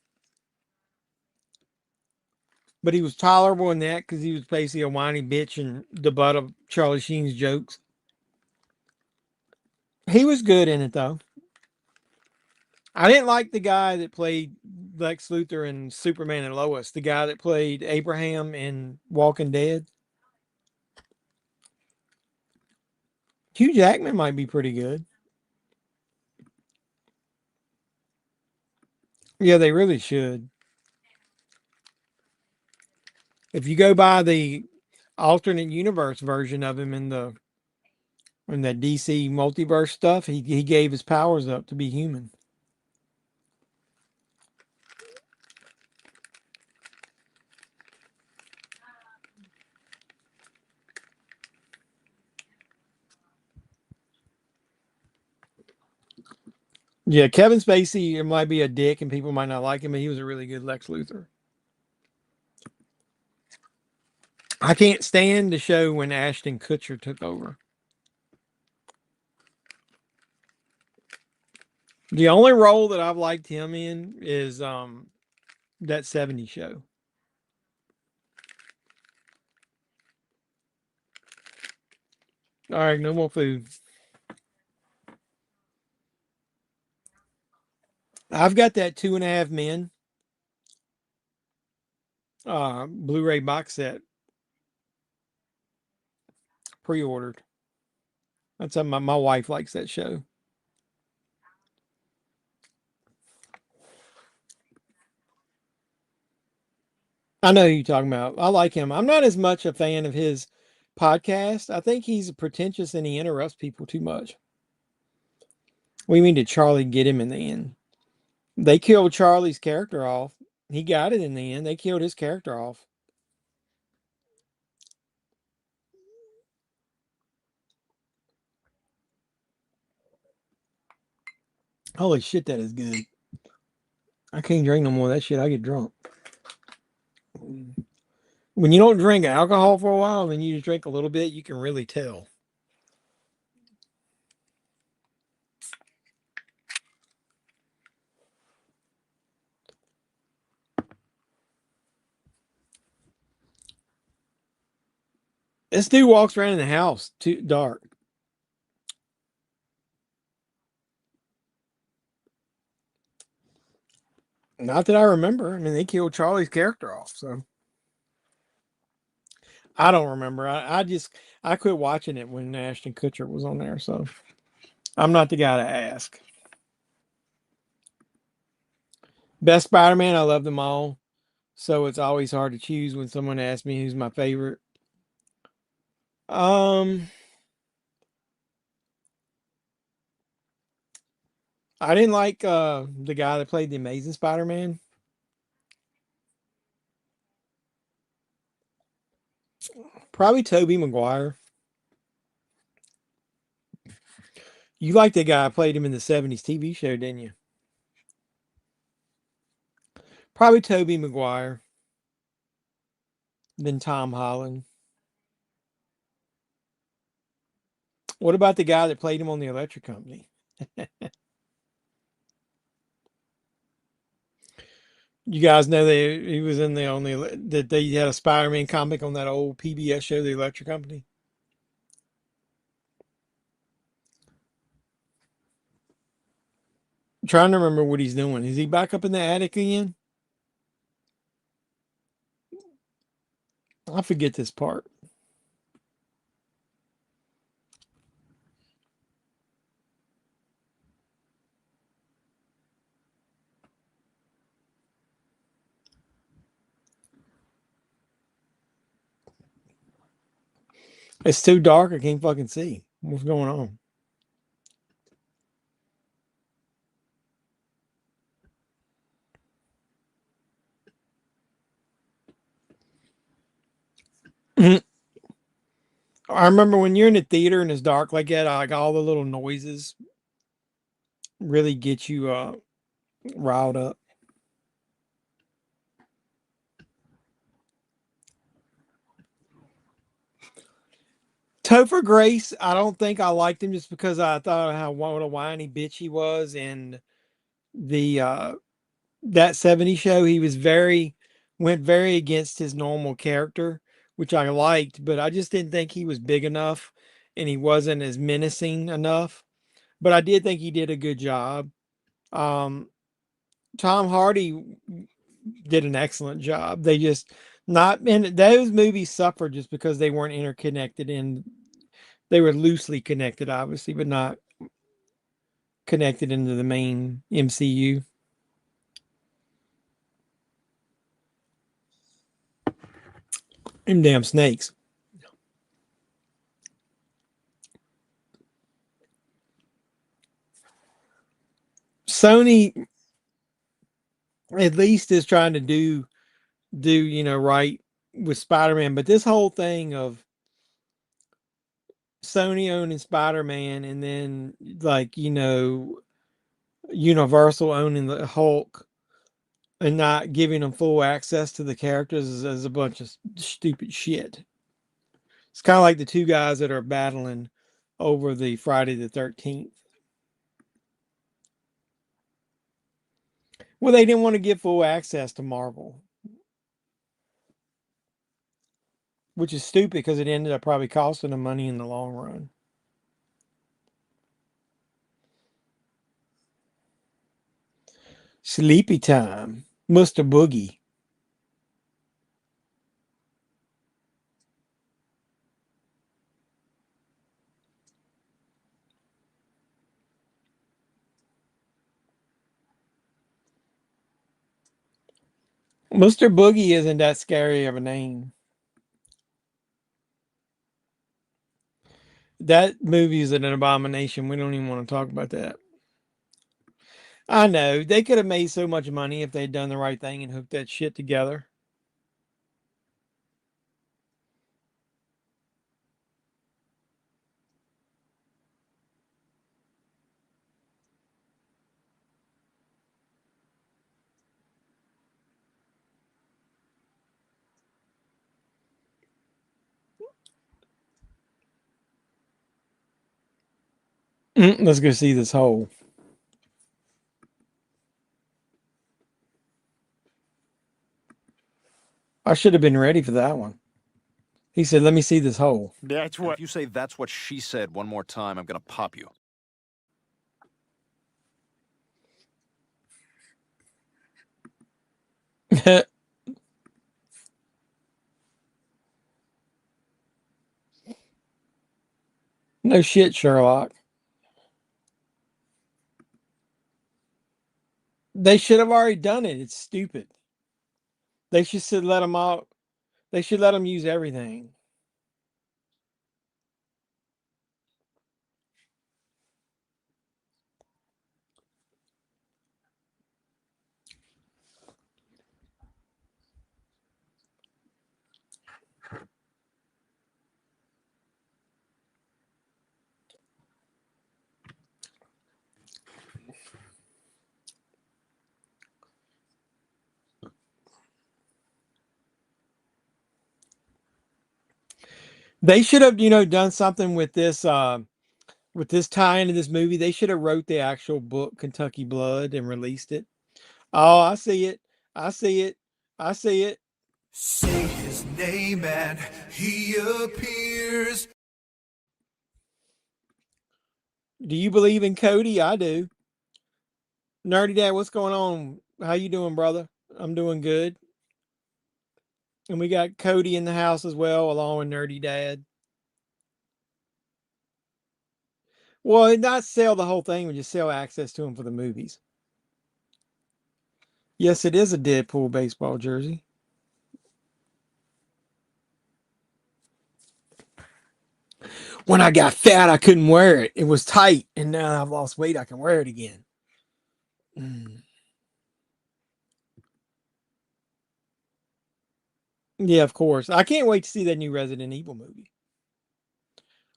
but he was tolerable in that because he was basically a whiny bitch and the butt of Charlie Sheen's jokes. He was good in it though. I didn't like the guy that played Lex Luthor in Superman and Lois, the guy that played Abraham in Walking Dead. Hugh Jackman might be pretty good. Yeah, they really should. If you go by the alternate universe version of him in that DC multiverse stuff, he gave his powers up to be human. Yeah, Kevin Spacey it might be a dick and people might not like him, but he was a really good Lex Luthor. I can't stand the show when Ashton Kutcher took over. The only role that I've liked him in is that 70s show. All right, no more food. I've got that Two and a Half Men Blu-ray box set pre-ordered. That's how my wife likes that show. I know who you're talking about. I like him. I'm not as much a fan of his podcast. I think he's pretentious and he interrupts people too much. We mean did Charlie get him in the end? They killed Charlie's character off. He got it in the end. They killed his character off. Holy shit, that is good. I can't drink no more of that shit. I get drunk. When you don't drink alcohol for a while, then you just drink a little bit, you can really tell. This dude walks around in the house too dark. Not that I remember. I mean, they killed Charlie's character off, so I don't remember. I quit watching it when Ashton Kutcher was on there, so I'm not the guy to ask. Best Spider-Man, I love them all, so it's always hard to choose when someone asks me who's my favorite. Um, I didn't like the guy that played the Amazing Spider-Man. Probably Tobey Maguire. You liked the guy who played him in the 70s TV show, didn't you? Probably Tobey Maguire. Then Tom Holland. What about the guy that played him on the Electric Company? You guys know that he was in the that they had a Spider-Man comic on that old PBS show, The Electric Company. I'm trying to remember what he's doing. Is he back up in the attic again? I forget this part. It's too dark. I can't fucking see what's going on. I remember when you're in the theater and it's dark like that, like all the little noises really get you riled up. Topher Grace, I don't think I liked him just because I thought how what a whiny bitch he was in the that 70 show. He was went very against his normal character, which I liked, but I just didn't think he was big enough and he wasn't as menacing enough. But I did think he did a good job. Um, Tom Hardy did an excellent job. They just not and those movies suffered just because they weren't interconnected and they were loosely connected, obviously, but not connected into the main MCU. Them damn snakes. Sony at least is trying to do right with Spider-Man, but this whole thing of Sony owning Spider-Man and then like Universal owning the Hulk and not giving them full access to the characters is a bunch of stupid shit. It's kind of like the two guys that are battling over the Friday the 13th. Well, they didn't want to give full access to Marvel, which is stupid because it ended up probably costing them money in the long run. Sleepy time, Mr. Boogie. Mr. Boogie isn't that scary of a name. That movie is an abomination. We don't even want to talk about that. I know. They could have made so much money if they'd done the right thing and hooked that shit together. Let's go see this hole. I should have been ready for that one. He said, "Let me see this hole." That's what. If you say "that's what she said" one more time, I'm gonna pop you. No shit, Sherlock. They should have already done it. It's stupid. They should let them out. They should let them use everything. They should have, done something with this tie into this movie. They should have wrote the actual book Kentucky Blood and released it. Oh, I see it. I see it. I see it. Say his name and he appears. Do you believe in Cody? I do. Nerdy Dad, what's going on? How you doing, brother? I'm doing good. And we got Cody in the house as well, along with Nerdy Dad. Well, not sell the whole thing, we just sell access to him for the movies. Yes, it is a Deadpool baseball jersey. When I got fat, I couldn't wear it. It was tight, and now I've lost weight, I can wear it again. Yeah, of course. I can't wait to see that new Resident Evil movie.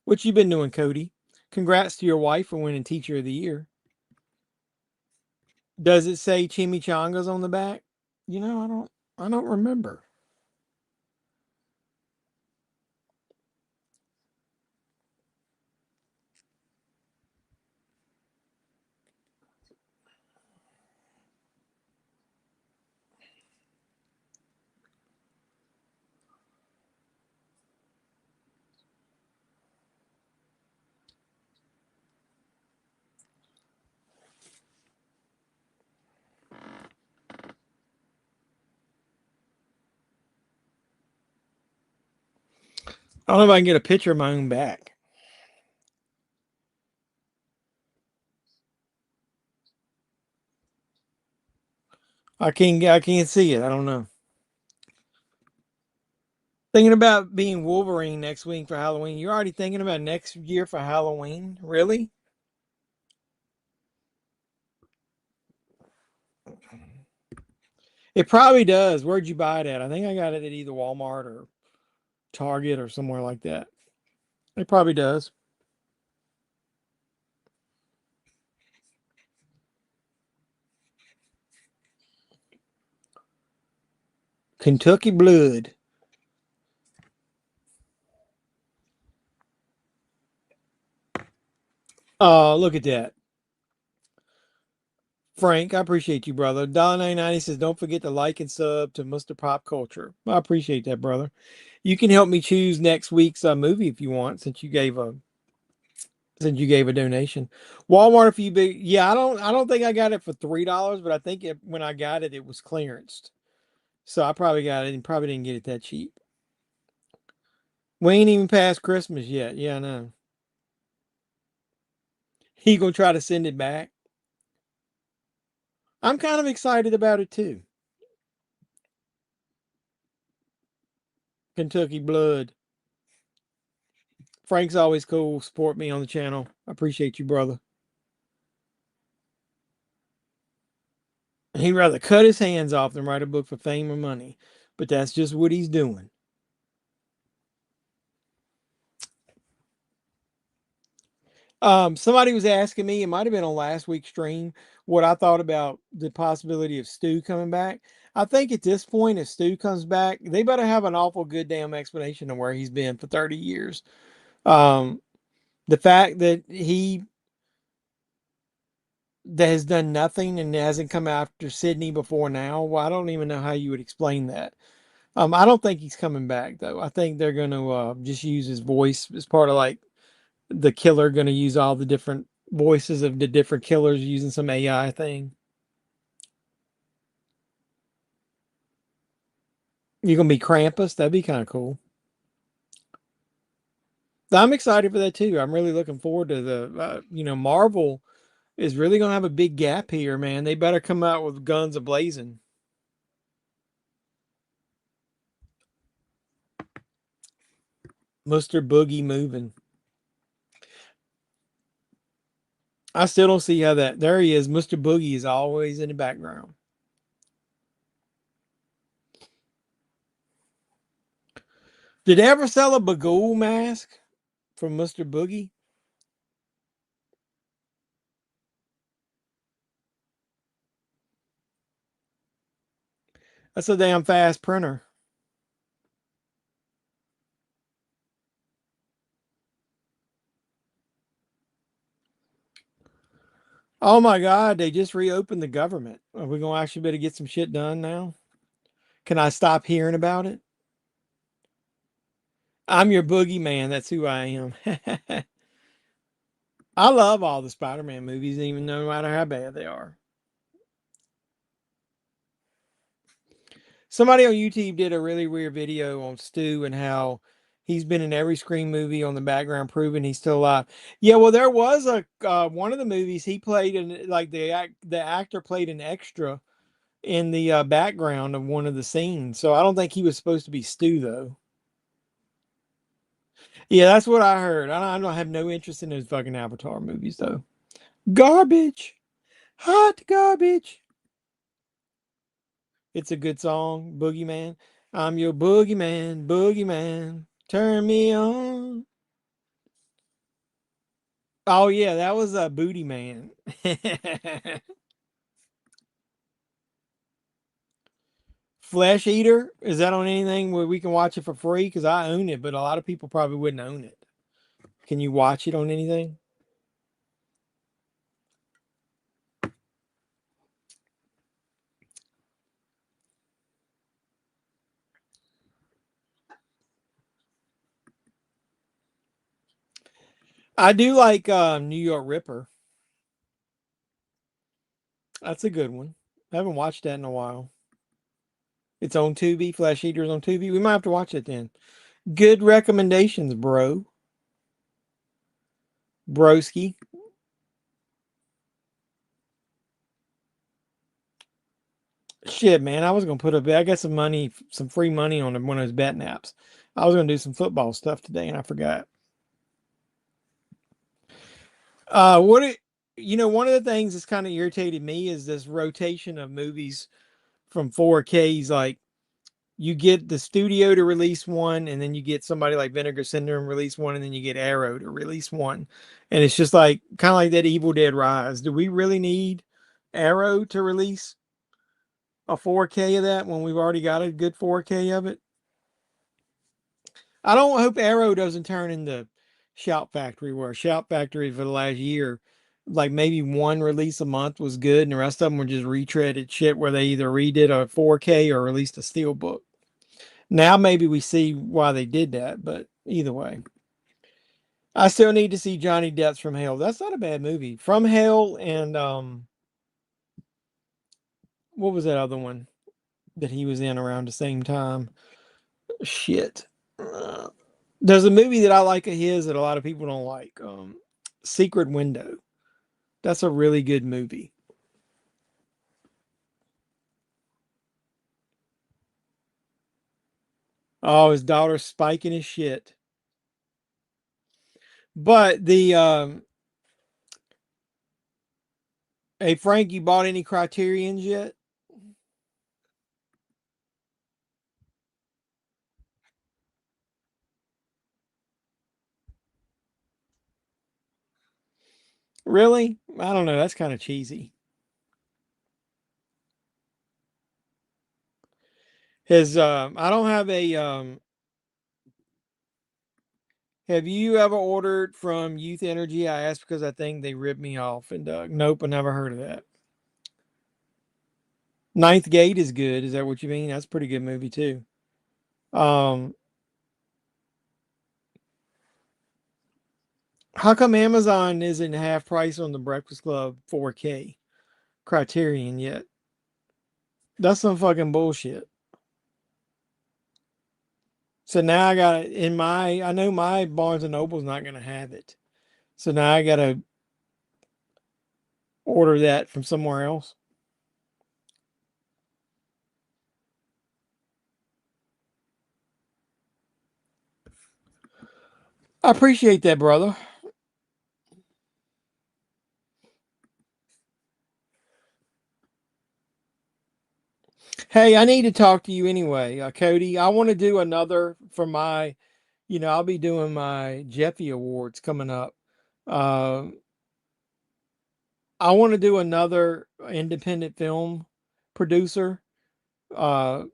What you been doing, Cody? Congrats to your wife for winning Teacher of the Year. Does it say chimichangas on the back? I don't remember. I don't know if I can get a picture of my own back. I can't see it. I don't know. Thinking about being Wolverine next week for Halloween. You're already thinking about next year for Halloween? Really? It probably does. Where'd you buy it at? I think I got it at either Walmart or Target or somewhere like that. It probably does. Kentucky Blood. Oh, look at that. Frank, I appreciate you, brother. $1.99 says, don't forget to like and sub to Mr. Pop Culture. I appreciate that, brother. You can help me choose next week's movie if you want, since you gave a donation. Walmart, if you be, yeah, I don't think I got it for $3, but I think when I got it, it was clearanced. So I probably got it and probably didn't get it that cheap. We ain't even past Christmas yet. Yeah, I know. He gonna try to send it back. I'm kind of excited about it too. Kentucky Blood. Frank's always cool. Support me on the channel. I appreciate you, brother. He'd rather cut his hands off than write a book for fame or money. But that's just what he's doing. Somebody was asking me, it might have been on last week's stream, what I thought about the possibility of Stu coming back. I think at this point, if Stu comes back, they better have an awful good damn explanation of where he's been for 30 years. Um, the fact that has done nothing and hasn't come after Sydney before now, well, I don't even know how you would explain that. I don't think he's coming back though. I think they're going to just use his voice as part of like the killer going to use all the different voices of the different killers using some AI thing. You're going to be Krampus. That'd be kind of cool. I'm excited for that too. I'm really looking forward to Marvel is really going to have a big gap here, man. They better come out with guns ablazing. Mr. Boogie moving. I still don't see how that. There he is. Mr. Boogie is always in the background. Did they ever sell a Bagul mask from Mr. Boogie? That's a damn fast printer. Oh my God, they just reopened the government. Are we gonna actually be able to get some shit done now? Can I stop hearing about it? I'm your boogeyman. That's who I am. I love all the Spider-Man movies, even no matter how bad they are. Somebody on YouTube did a really weird video on Stu and how he's been in every Scream movie on the background, proving he's still alive. Yeah, well, there was a one of the movies he played in, like the actor played an extra in the background of one of the scenes. So I don't think he was supposed to be Stu though. Yeah, that's what I heard. I don't have no interest in those fucking Avatar movies though. Garbage, hot garbage. It's a good song, Boogeyman. I'm your boogeyman, boogeyman. Turn me on. Oh yeah, that was a Booty Man. Flesh Eater, is that on anything where we can watch it for free? Because I own it, but a lot of people probably wouldn't own it. Can you watch it on anything? I do like New York Ripper. That's a good one. I haven't watched that in a while. It's on Tubi. Flesh Eater's on Tubi. We might have to watch it then. Good recommendations, bro. Broski. Shit, man. I was gonna put a bet. I got some money, some free money on one of those betting apps. I was gonna do some football stuff today, and I forgot. What it, one of the things that's kind of irritated me is this rotation of movies from 4Ks. Like you get the studio to release one, and then you get somebody like Vinegar Syndrome release one, and then you get Arrow to release one, and it's just like kind of like that Evil Dead Rise. Do we really need Arrow to release a 4K of that when we've already got a good 4K of it? I don't hope Arrow doesn't turn into Shout Factory, where Shout Factory for the last year, like maybe one release a month was good, and the rest of them were just retreaded shit where they either redid a 4K or released a steelbook. Now maybe we see why they did that, but either way, I still need to see Johnny Depp's From Hell. That's not a bad movie. From Hell and what was that other one that he was in around the same time? Shit. There's a movie that I like of his that a lot of people don't like. Secret Window. That's a really good movie. Oh, his daughter's spiking his shit. But the hey Frank, you bought any Criterions yet? Really? I don't know. That's kind of cheesy. His I don't have a have you ever ordered from Youth Energy? I asked because I think they ripped me off. And nope, I never heard of that. Ninth Gate is good. Is that what you mean? That's a pretty good movie too. Um, how come Amazon isn't half price on the Breakfast Club 4K Criterion yet? That's some fucking bullshit. So now I got it in my. I know my Barnes and Noble's not gonna have it. So now I gotta order that from somewhere else. I appreciate that, brother. Hey, I need to talk to you anyway, Cody. I want to do another for my, I'll be doing my Jeffy Awards coming up. Uh, I want to do another independent film producer uh,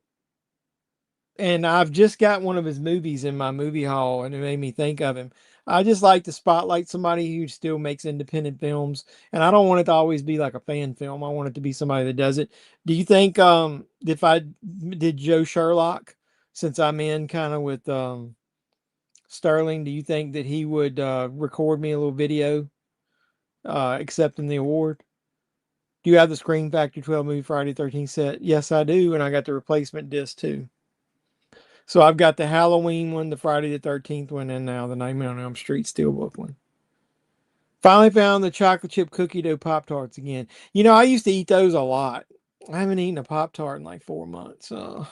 and I've just got one of his movies in my movie hall, and it made me think of him. I just like to spotlight somebody who still makes independent films, and I don't want it to always be like a fan film. I want it to be somebody that does it. Do you think if I did Joe Sherlock, since I'm in kind of with Sterling, do you think that he would record me a little video accepting the award? Do you have the Screen Factory 12 movie Friday 13th set? Yes, I do, and I got the replacement disc too. So I've got the Halloween one, the Friday the 13th one, and now the Nightmare on Elm Street Steelbook one. Finally found the chocolate chip cookie dough Pop Tarts again. You know, I used to eat those a lot. I haven't eaten a Pop Tart in like 4 months. Now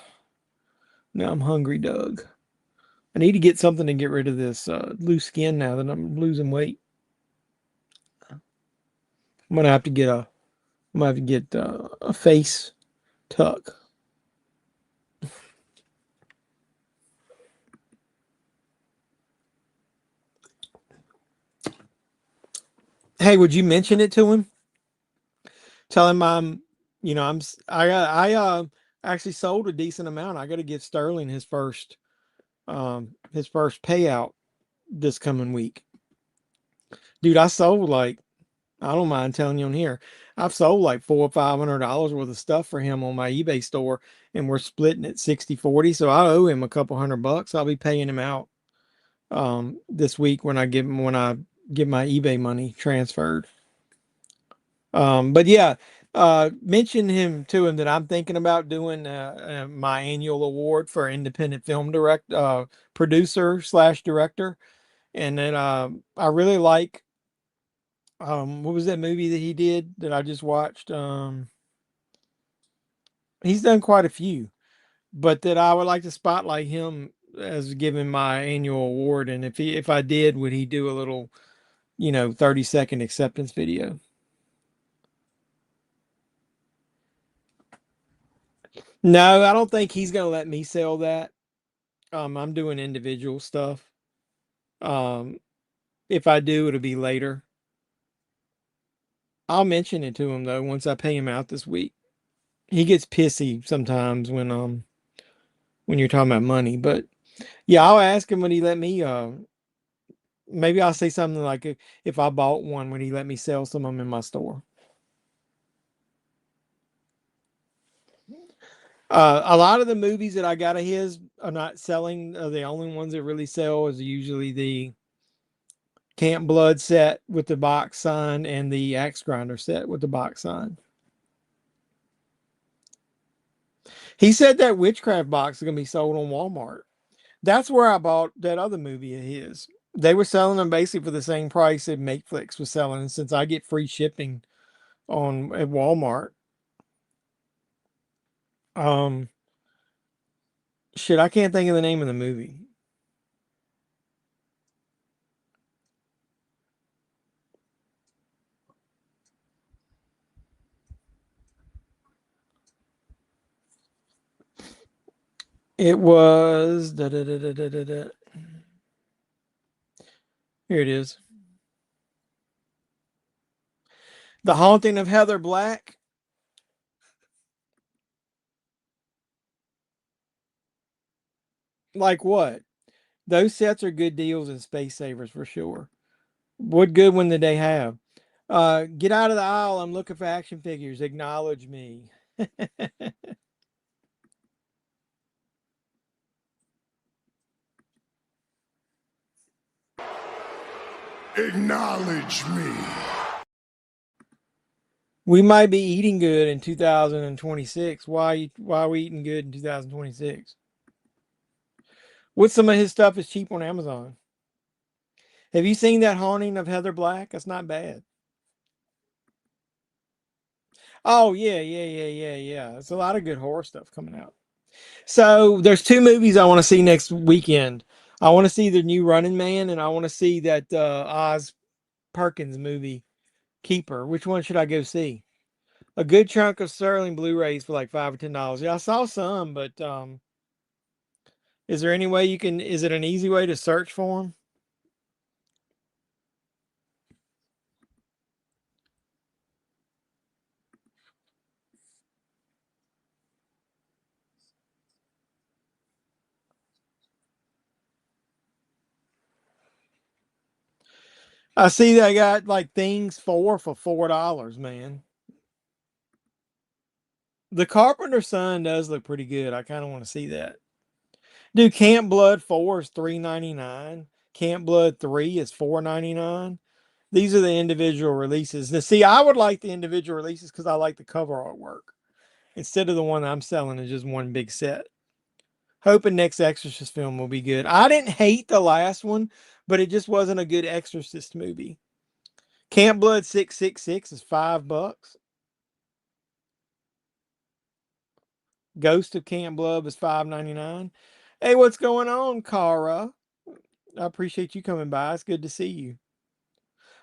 I'm hungry, Doug. I need to get something to get rid of this loose skin now that I'm losing weight. I'm gonna have to get a face tuck. Hey, would you mention it to him? Tell him I actually sold a decent amount. I got to give Sterling his first payout this coming week. Dude, I sold like, I don't mind telling you on here, I've sold like $400 or $500 worth of stuff for him on my eBay store, and we're splitting it 60-40. So I owe him a couple $100. I'll be paying him out this week when I get my eBay money transferred. But yeah, mention him to him that I'm thinking about doing my annual award for independent film producer slash director, and then I really like what was that movie that he did that I just watched? He's done quite a few, but that I would like to spotlight him as giving my annual award, and if I did, would he do a little 30-second acceptance video? No, I don't think he's gonna let me sell that. I'm doing individual stuff. Um, if I do, it'll be later. I'll mention it to him though once I pay him out this week. He gets pissy sometimes when you're talking about money, but yeah, I'll ask him when he let me. Maybe I'll say something like if I bought one, would he let me sell some of them in my store? A lot of the movies that I got of his are not selling. The only ones that really sell is usually the Camp Blood set with the box sign and the Axe Grinder set with the box sign. He said that Witchcraft box is going to be sold on Walmart. That's where I bought that other movie of his. They were selling them basically for the same price that Makeflix was selling. And since I get free shipping at Walmart, um, shit, I can't think of the name of the movie. It was Here it is. The Haunting of Heather Black. Like what? Those sets are good deals and space savers for sure. What good one did they have? Get out of the aisle. I'm looking for action figures. Acknowledge me. Acknowledge me. We might be eating good in 2026. Why are we eating good in 2026? What's some of his stuff is cheap on Amazon? Have you seen that Haunting of Heather Black? That's not bad. Oh yeah. There's a lot of good horror stuff coming out. So there's two movies I want to see next weekend. I want to see the new Running Man, and I want to see that Oz Perkins movie, Keeper. Which one should I go see? A good chunk of Sterling Blu-rays for like $5 or $10. Yeah, I saw some, but is there any way you can? Is it an easy way to search for them? I see they got like Things 4 for $4, man. The Carpenter's Son does look pretty good. I kind of want to see that. Dude, Camp Blood 4 is $3.99. Camp Blood 3 is $4.99. These are the individual releases. Now, see, I would like the individual releases because I like the cover artwork instead of the one I'm selling is just one big set. Hoping next Exorcist film will be good. I didn't hate the last one, but it just wasn't a good Exorcist movie. Camp Blood 666 is $5. Ghost of Camp Blood is $5.99. Hey, what's going on, Cara? I appreciate you coming by. It's good to see you.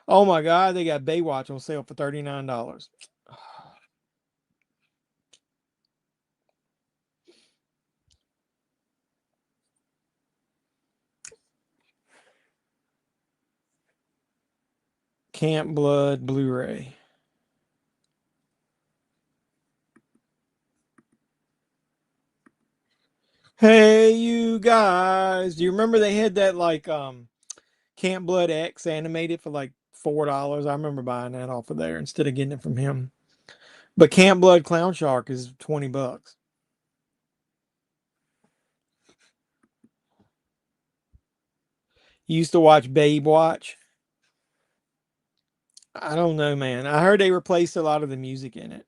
Oh my God, they got Baywatch on sale for $39. Camp Blood Blu-ray. Hey, you guys. Do you remember they had that like Camp Blood X animated for like $4? I remember buying that off of there instead of getting it from him. But Camp Blood Clown Shark is $20. You used to watch Babe Watch? I don't know, man. I heard they replaced a lot of the music in it.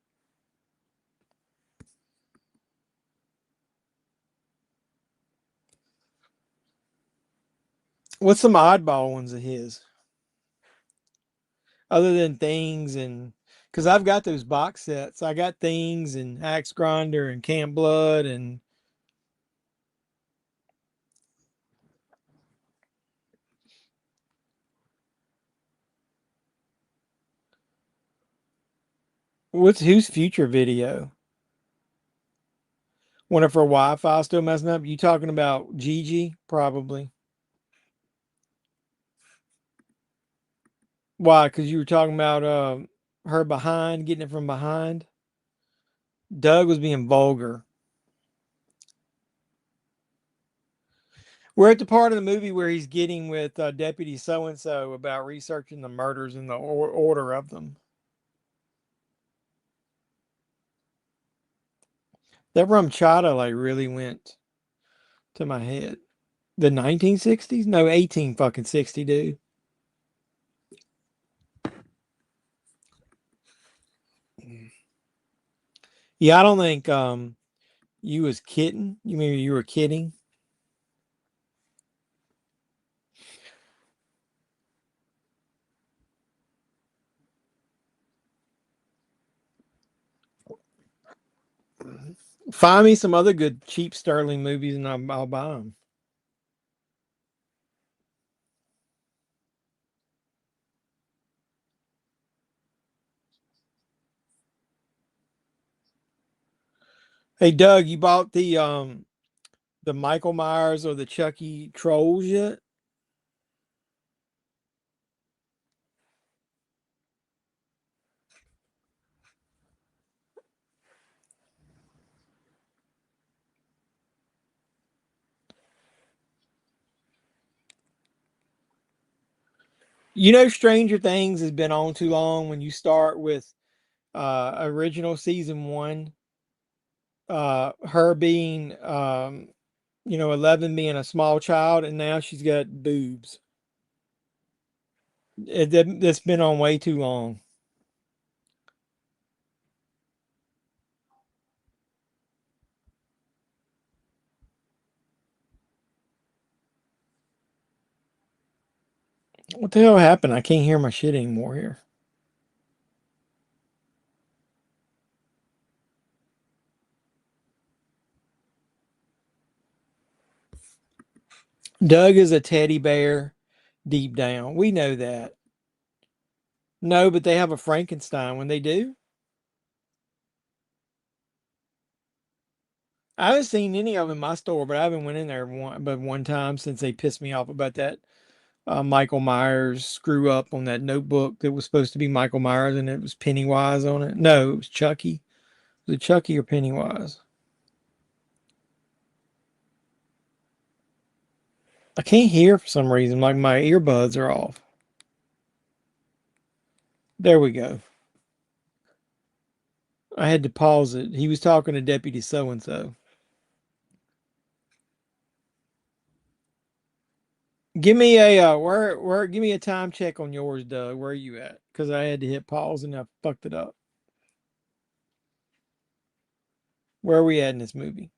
What's some oddball ones of his? Other than Things and because I've got those box sets. I got Things and Axe Grinder and Camp Blood and who's Future Video? Wonder if her Wi-Fi still messing up. You talking about Gigi? Probably. Why? Because you were talking about her behind, getting it from behind. Doug was being vulgar. We're at the part of the movie where he's getting with Deputy So and So about researching the murders and the order of them. That rum chata like really went to my head. The 1960s? No, 18 fucking 60, dude. Yeah, I don't think you was kidding. You mean you were kidding? Find me some other good cheap Sterling movies and I'll buy them. Hey Doug, you bought the Michael Myers or the Chucky Trolls yet? You know Stranger Things has been on too long when you start with original season 1, her being 11 being a small child and now she's got boobs. That's been on way too long. What the hell happened? I can't hear my shit anymore here. Doug is a teddy bear deep down. We know that. No, but they have a Frankenstein when they do. I haven't seen any of them in my store, but I haven't went in there one time since they pissed me off about that Michael Myers screw up on that notebook that was supposed to be Michael Myers and it was Pennywise on it. No, it was Chucky. Was it Chucky or Pennywise? I can't hear for some reason. Like my earbuds are off. There we go. I had to pause it. He was talking to Deputy so and so. Give me a give me a time check on yours, Doug. Where are you at? Because I had to hit pause and I fucked it up. Where are we at in this movie?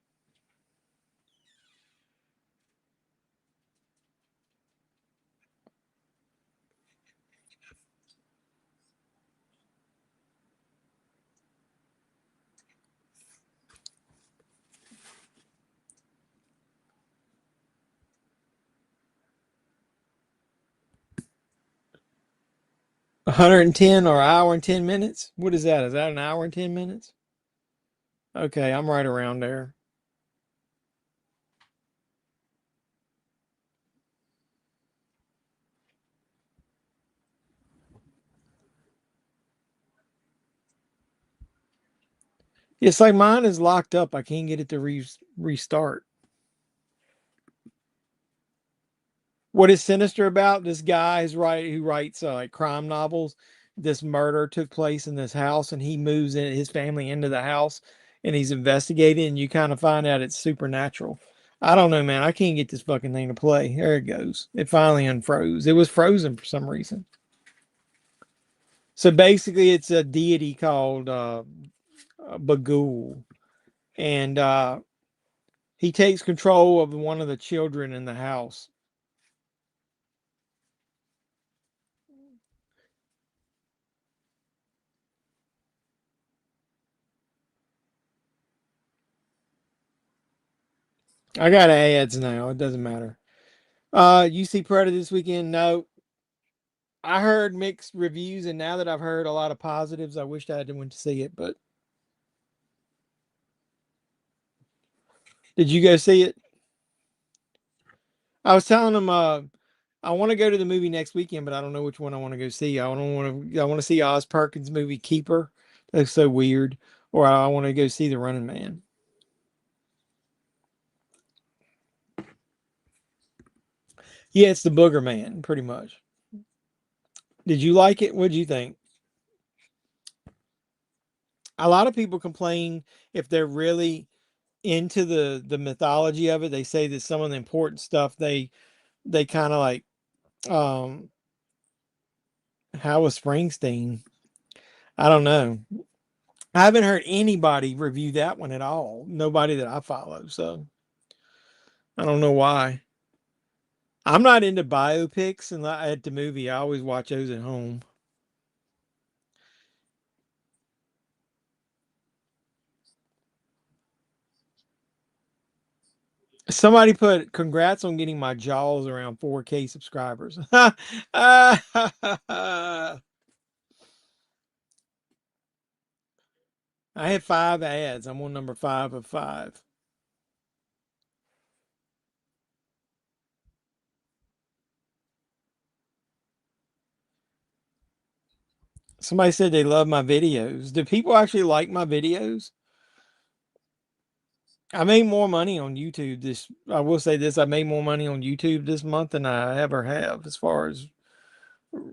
$110 or hour and 10 minutes? What is that? Is that an hour and 10 minutes? Okay, I'm right around there. It's like mine is locked up. I can't get it to restart. What is Sinister about? This guy is who writes like crime novels. This murder took place in this house, and he moves in his family into the house, and he's investigating. And you kind of find out it's supernatural. I don't know, man. I can't get this fucking thing to play. There it goes. It finally unfroze. It was frozen for some reason. So basically, it's a deity called Bagul, and he takes control of one of the children in the house. I got ads now. It doesn't matter. You see Predator this weekend? No. I heard mixed reviews, and now that I've heard a lot of positives, I wished I had went to see it. But did you go see it? I was telling them I want to go to the movie next weekend, but I don't know which one I want to go see. I don't want to. I want to see Oz Perkins' movie Keeper. That's so weird. Or I want to go see The Running Man. Yeah, it's the Booger Man, pretty much. Did you like it? What did you think? A lot of people complain if they're really into the mythology of it. They say that some of the important stuff they kind of like um how was Springsteen? I don't know. I haven't heard anybody review that one at all. Nobody that I follow. So I don't know why. I'm not into biopics and at the movie. I always watch those at home. Somebody put congrats on getting my jaws around 4K subscribers. I had 5 ads. I'm on number 5 of 5. Somebody said they love my videos. Do people actually like my videos? I made more money on YouTube this. I will say this: I made more money on YouTube this month than I ever have as far as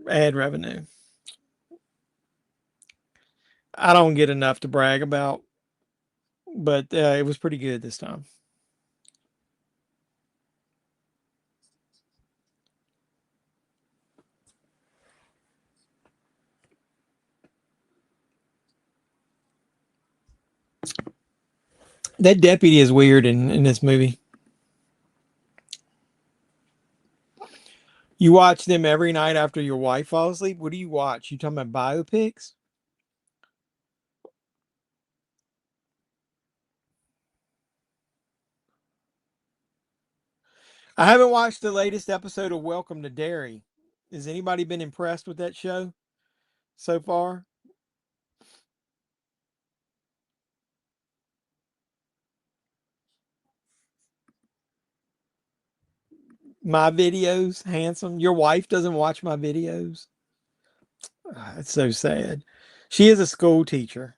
ad revenue. I don't get enough to brag about, but it was pretty good this time. That deputy is weird in this movie. You watch them every night after your wife falls asleep. What do you watch? You talking about biopics? I haven't watched the latest episode of Welcome to Derry. Has anybody been impressed with that show so far? My videos, handsome. Your wife doesn't watch my videos. It's so sad. She is a school teacher.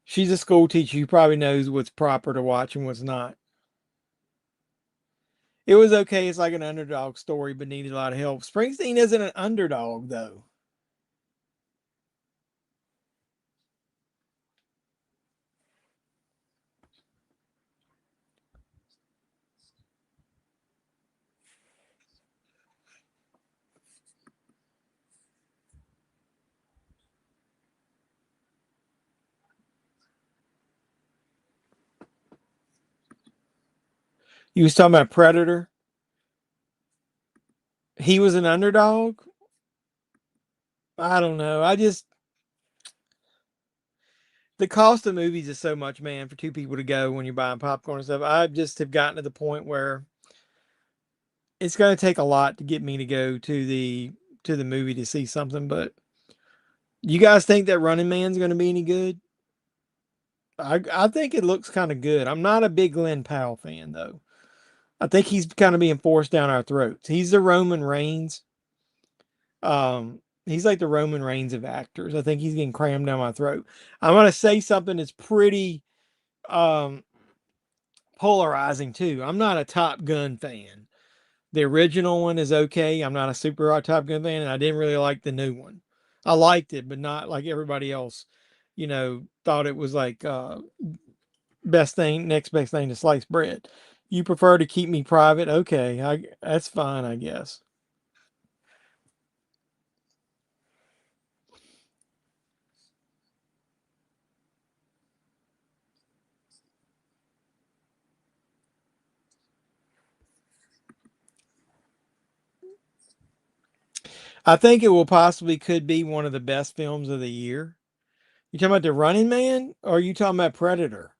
She's a school teacher. She probably knows what's proper to watch and what's not. It was okay. It's like an underdog story, but needed a lot of help. Springsteen isn't an underdog, though. You was talking about Predator. He was an underdog. I don't know. The cost of movies is so much, man, for two people to go when you're buying popcorn and stuff. I just have gotten to the point where it's going to take a lot to get me to go to the movie to see something. But you guys think that Running Man's going to be any good? I think it looks kind of good. I'm not a big Glenn Powell fan though. I think he's kind of being forced down our throats. He's the Roman Reigns. He's like the Roman Reigns of actors. I think he's getting crammed down my throat. I'm gonna say something that's pretty um polarizing too. I'm not a Top Gun fan. The original one is okay. I'm not a super Top Gun fan, and I didn't really like the new one. I liked it, but not like everybody else, thought it was like best thing, next best thing to sliced bread. You prefer to keep me private? Okay, that's fine, I guess. I think it will possibly could be one of the best films of the year. You talking about The Running Man, or are you talking about Predator?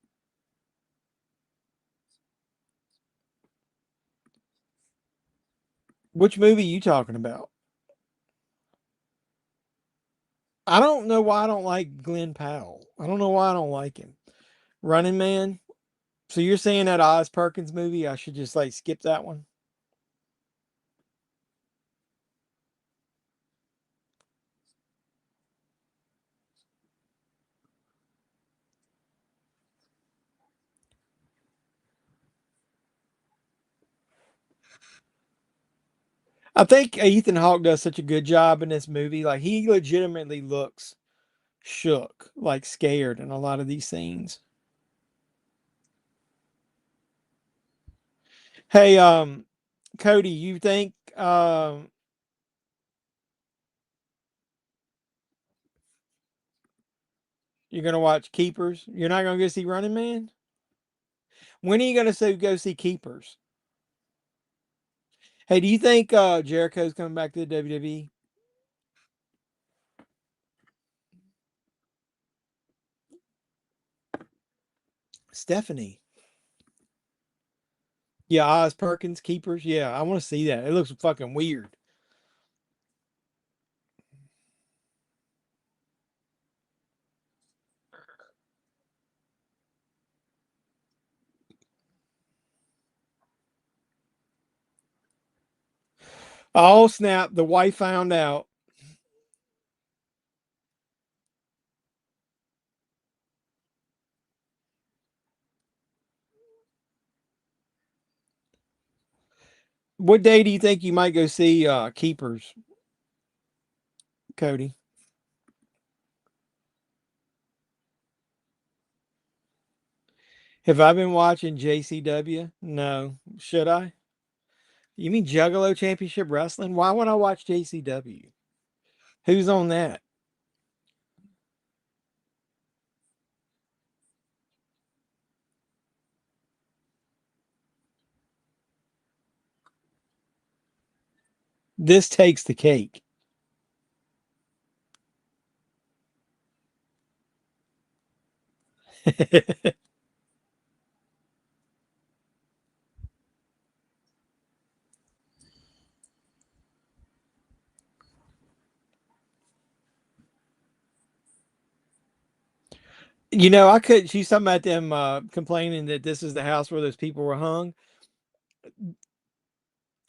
Which movie are you talking about? I don't know why I don't like Glenn Powell. I don't know why I don't like him. Running Man. So you're saying that Oz Perkins movie, I should just like skip that one? I think Ethan Hawke does such a good job in this movie. Like he legitimately looks shook, like scared in a lot of these scenes. Hey, Cody, you think you're gonna watch Keepers? You're not gonna go see Running Man? When are you gonna go see Keepers? Hey, do you think Jericho's coming back to the WWE? Stephanie. Yeah, Oz Perkins, Keepers. Yeah, I want to see that. It looks fucking weird. Oh snap! The wife found out. What day do you think you might go see Keepers, Cody? Have I been watching JCW? No. Should I? You mean Juggalo Championship Wrestling? Why would I watch JCW? Who's on that? This takes the cake. I could. She's talking about them complaining that this is the house where those people were hung.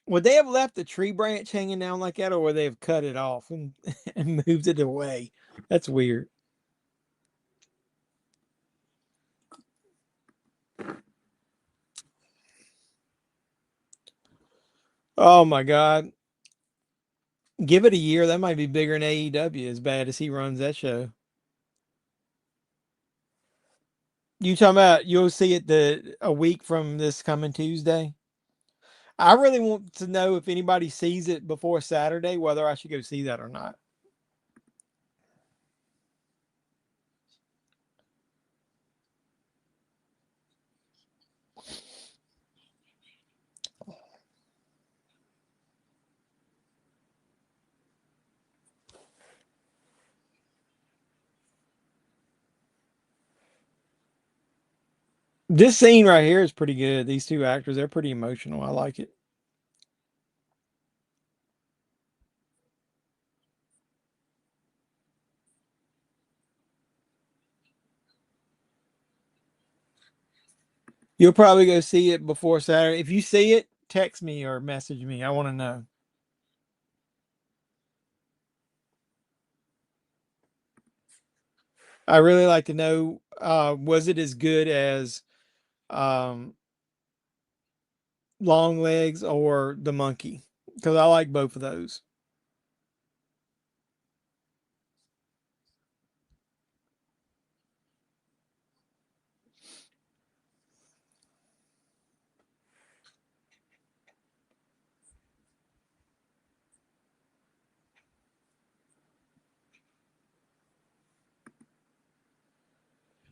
Would they have left the tree branch hanging down like that, or would they have cut it off and, and moved it away? That's weird. Oh my God. Give it a year. That might be bigger than AEW as bad as he runs that show. You talking about you'll see it a week from this coming Tuesday? I really want to know if anybody sees it before Saturday, whether I should go see that or not. This scene right here is pretty good. These two actors, they're pretty emotional. I like it. You'll probably go see it before Saturday. If you see it, text me or message me. I want to know. I really like to know, was it as good as um, Long Legs or The Monkey? Because I like both of those.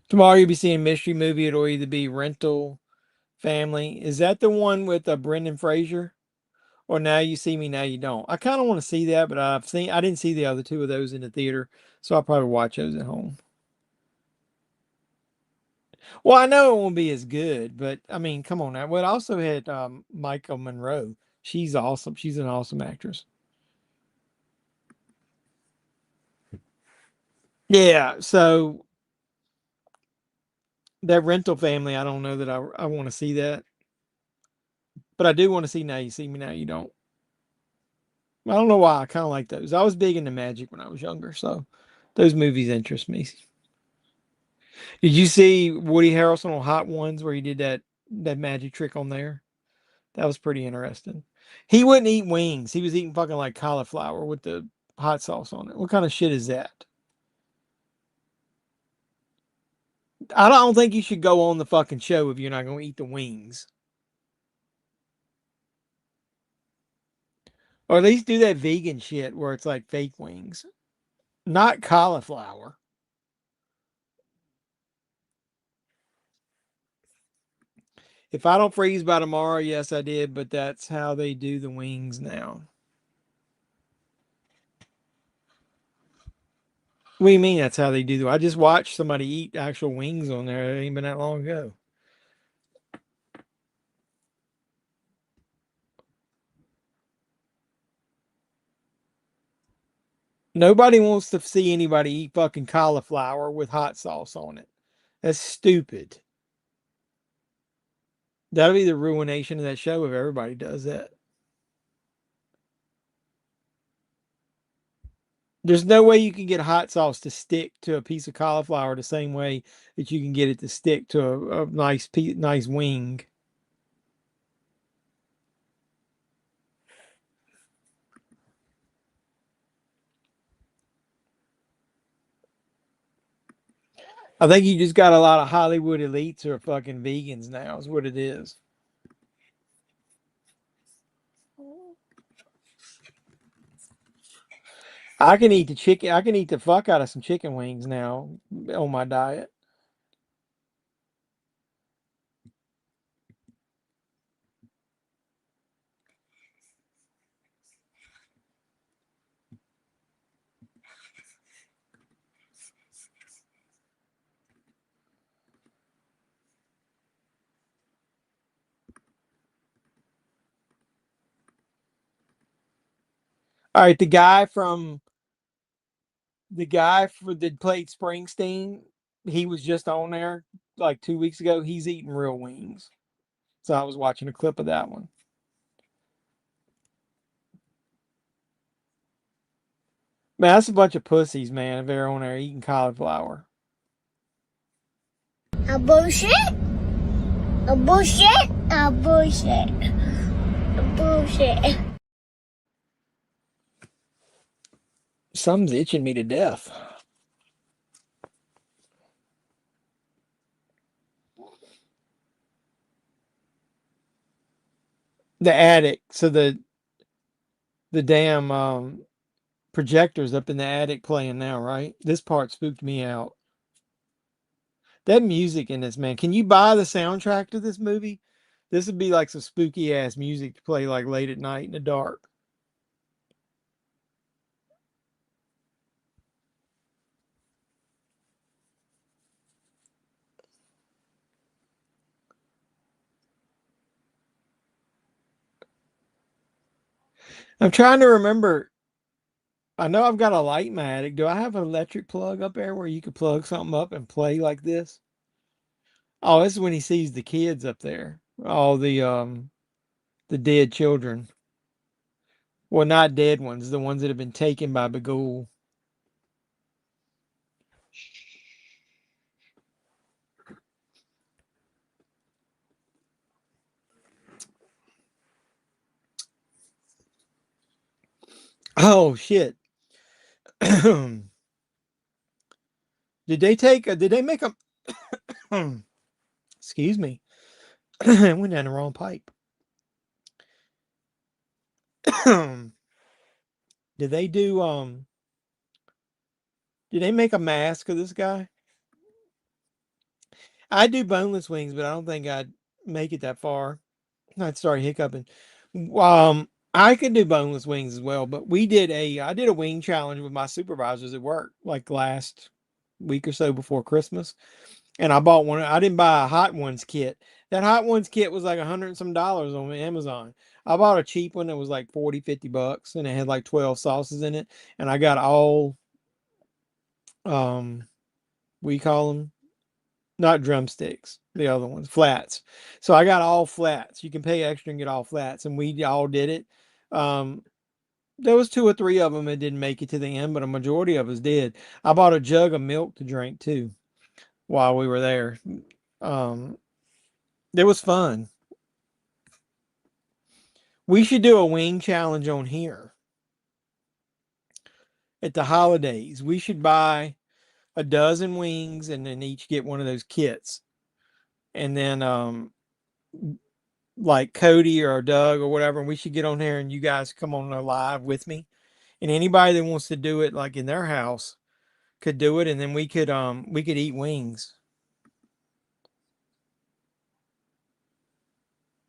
Tomorrow you'll be seeing Mystery Movie. It'll either be Rental Family. Is that the one with Brendan Fraser? Or Now You See Me, Now You Don't? I kind of want to see that, but I didn't see the other two of those in the theater, so I'll probably watch those at home. Well, I know it won't be as good, but I mean, come on now. Well, it also had Michael Monroe. She's awesome. She's an awesome actress. Yeah, so that Rental Family, I don't know that I want to see that, but I do want to see Now You See Me, Now You Don't. I don't know why. I kind of like those. I was big into magic when I was younger, so those movies interest me. Did you see Woody Harrelson on Hot Ones where he did that magic trick on there? That was pretty interesting. He wouldn't eat wings. He was eating fucking like cauliflower with the hot sauce on it. What kind of shit is that? I don't think you should go on the fucking show if you're not going to eat the wings. Or at least do that vegan shit where it's like fake wings, not cauliflower. If I don't freeze by tomorrow, yes, I did, but that's how they do the wings now. What do you mean that's how they do? I just watched somebody eat actual wings on there. It ain't been that long ago. Nobody wants to see anybody eat fucking cauliflower with hot sauce on it. That's stupid. That'll be the ruination of that show if everybody does that. There's no way you can get hot sauce to stick to a piece of cauliflower the same way that you can get it to stick to a nice wing. I think you just got a lot of Hollywood elites who are fucking vegans now, is what it is. I can eat the chicken. I can eat the fuck out of some chicken wings now on my diet. All right, the guy that played Springsteen, he was just on there like 2 weeks ago. He's eating real wings. So I was watching a clip of that one. Man, that's a bunch of pussies, man, if they're on there eating cauliflower. A bullshit. A bullshit. A bullshit. Bullshit. Something's itching me to death. The attic. So the damn projector's up in the attic playing now, right? This part spooked me out. That music in this, man. Can you buy the soundtrack to this movie? This would be like some spooky ass music to play like late at night in the dark. I'm trying to remember. I know I've got a light in my attic. Do I have an electric plug up there where you could plug something up and play like this? Oh, this is when he sees the kids up there. All the dead children. Well, not dead ones, the ones that have been taken by Bagul. Oh shit. Did they make a excuse me. I went down the wrong pipe. Did they do did they make a mask of this guy? I do boneless wings, but I don't think I'd make it that far. I'd start hiccuping. I could do boneless wings as well, but I did a wing challenge with my supervisors at work like last week or so before Christmas. And I bought one. I didn't buy a hot ones kit. That hot ones kit was like $100 and some on Amazon. I bought a cheap one that was like 40, $50 and it had like 12 sauces in it. And I got all we call them not drumsticks, the other ones, flats. So I got all flats. You can pay extra and get all flats, and we all did it. Um, there was 2 or 3 of them that didn't make it to the end, but a majority of us did. I bought a jug of milk to drink too while we were there. Um, it was fun. We should do a wing challenge on here at the holidays. We should buy a dozen wings and then each get one of those kits. And then like Cody or Doug or whatever, and we should get on there and you guys come on there live with me. And anybody that wants to do it like in their house could do it, and then we could eat wings.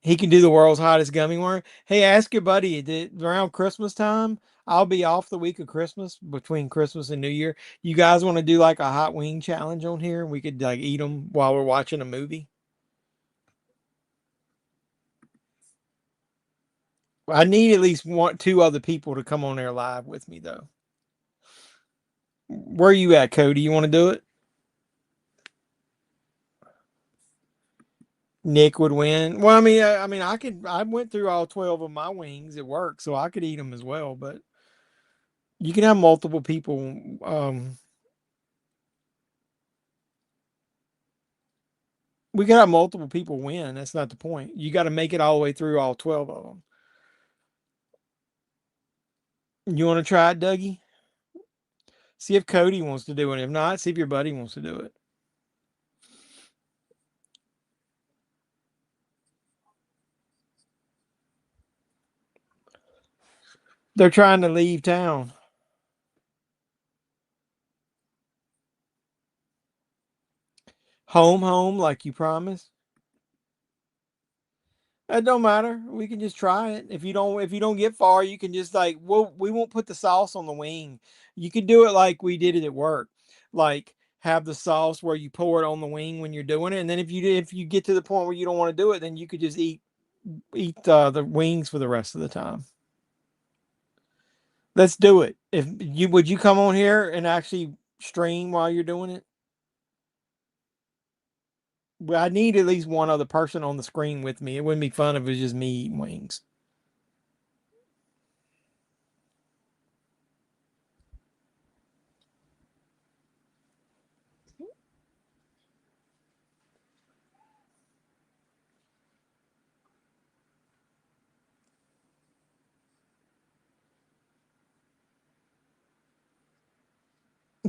He can do the world's hottest gummy worm. Hey, ask your buddy around Christmas time. I'll be off the week of Christmas between Christmas and New Year. You guys want to do like a hot wing challenge on here? We could like eat them while we're watching a movie. I need at least 2 other people to come on there live with me though. Where are you at, Cody? You want to do it? Nick would win. Well, I mean, I could. I went through all 12 of my wings at work, so I could eat them as well. But you can have multiple people. We could have multiple people win. That's not the point. You got to make it all the way through all 12 of them. You want to try it, Dougie? See if Cody wants to do it. If not, see if your buddy wants to do it. They're trying to leave town. Home, like you promised. It don't matter. We can just try it. If you don't get far, you can just like we won't put the sauce on the wing. You could do it like we did it at work. Like have the sauce where you pour it on the wing when you're doing it, and then if you get to the point where you don't want to do it, then you could just eat the wings for the rest of the time. Let's do it. If you would you come on here and actually stream while you're doing it? Well, I need at least one other person on the screen with me. It wouldn't be fun if it was just me eating wings.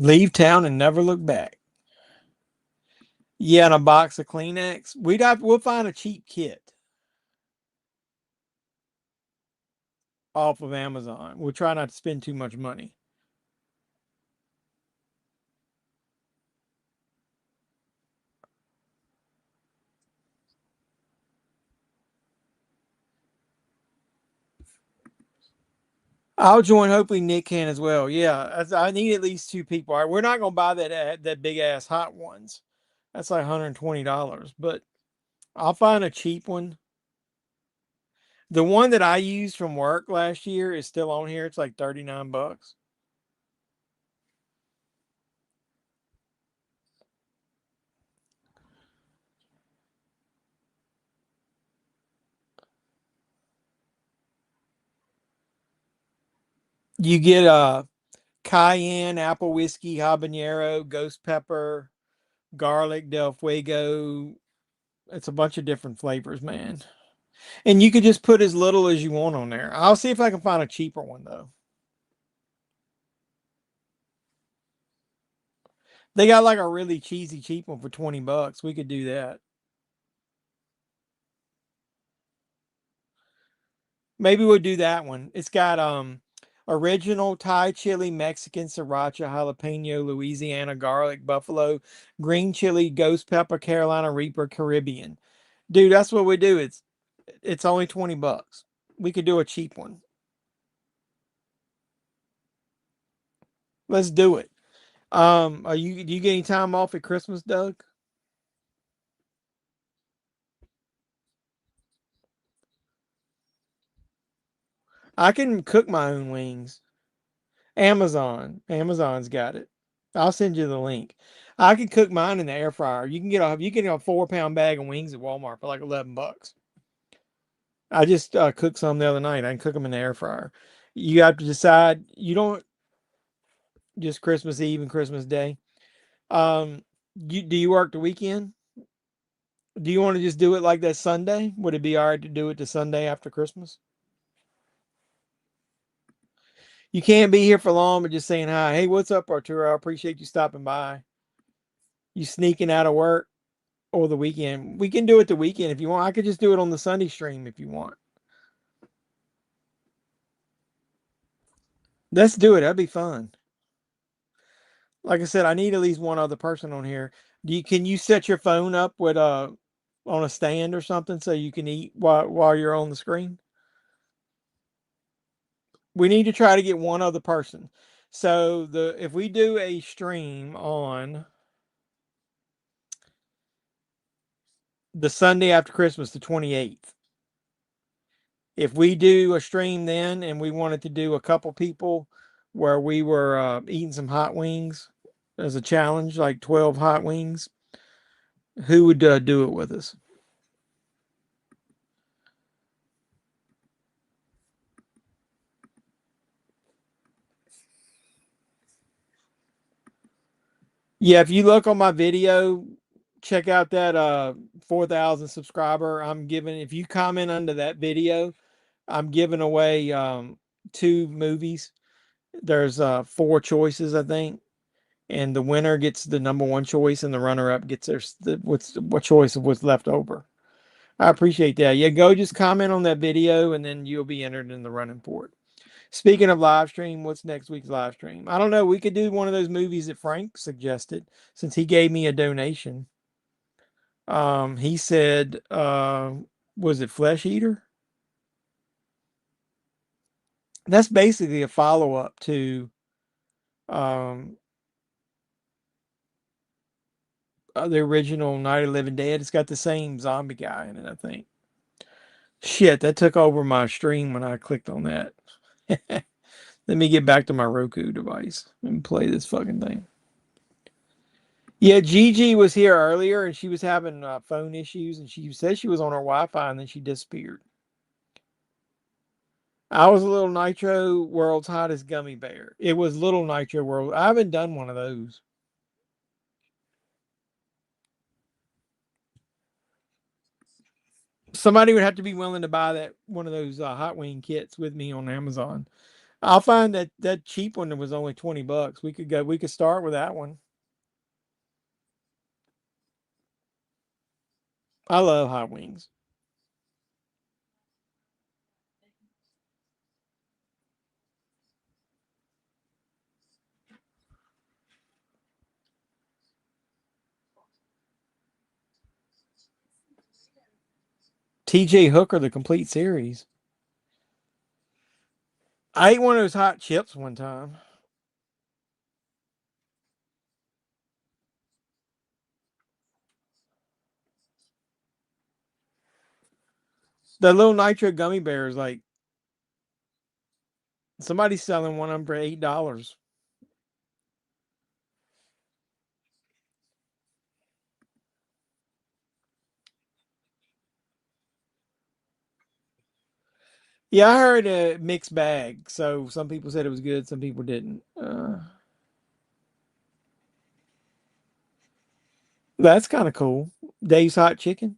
Leave town and never look back. Yeah, and a box of Kleenex. We'll find a cheap kit off of Amazon. We'll try not to spend too much money. I'll join. Hopefully, Nick can as well. Yeah, I need at least two people. All right, we're not gonna buy that big ass hot ones. That's like $120. But I'll find a cheap one. The one that I used from work last year is still on here. It's like $39. You get cayenne, apple whiskey, habanero, ghost pepper, garlic, del fuego. It's a bunch of different flavors, man. And you could just put as little as you want on there. I'll see if I can find a cheaper one though. They got like a really cheesy cheap one for $20. We could do that. Maybe we'll do that one. It's got original Thai chili, Mexican sriracha, jalapeno, Louisiana garlic, buffalo, green chili, ghost pepper, Carolina Reaper, Caribbean. Dude, that's what we do. It's only $20. We could do a cheap one. Let's do it. Do you get any time off at Christmas, Doug? I can cook my own wings. Amazon's got it. I'll send you the link. I can cook mine in the air fryer. You can get a 4 pound bag of wings at Walmart for like $11. I just cooked some the other night. I can cook them in the air fryer. You have to decide. You don't just Christmas Eve and Christmas Day. Do you work the weekend? Do you want to just do it like that Sunday? Would it be all right to do it the Sunday after Christmas? You can't be here for long, but just saying hi. Hey, what's up, Arturo? I appreciate you stopping by. You sneaking out of work or the weekend? We can do it the weekend if you want. I could just do it on the Sunday stream if you want. Let's do it. That'd be fun. Like I said, I need at least one other person on here. Can you set your phone up with on a stand or something so you can eat while you're on the screen? We need to try to get one other person. So if we do a stream on the Sunday after Christmas, the 28th, if we do a stream then and we wanted to do a couple people where we were eating some hot wings as a challenge, like 12 hot wings, who would do it with us? Yeah, if you look on my video, check out that 4,000 subscriber. If you comment under that video, I'm giving away two movies. There's four choices, I think, and the winner gets the number one choice, and the runner up gets what choice of what's left over. I appreciate that. Yeah, go just comment on that video, and then you'll be entered in the running for it. Speaking of live stream, what's next week's live stream? I don't know. We could do one of those movies that Frank suggested since he gave me a donation. He said, was it Flesh Eater? That's basically a follow up to the original Night of the Living Dead. It's got the same zombie guy in it, I think. Shit, that took over my stream when I clicked on that. Let me get back to my Roku device and play this fucking thing. Yeah, Gigi was here earlier and she was having phone issues and she said she was on her Wi-Fi and then she disappeared. I was a Little Nitro, world's hottest gummy bear. It was Little Nitro World. I haven't done one of those. Somebody would have to be willing to buy that one of those hot wing kits with me on Amazon. I'll find that cheap one that was only $20. We could start with that one. I love hot wings. TJ Hooker, the complete series. I ate one of those hot chips one time. The little nitro gummy bears, like somebody's selling one of them for $8. Yeah, I heard a mixed bag. So some people said it was good, some people didn't. That's kind of cool. Dave's Hot Chicken.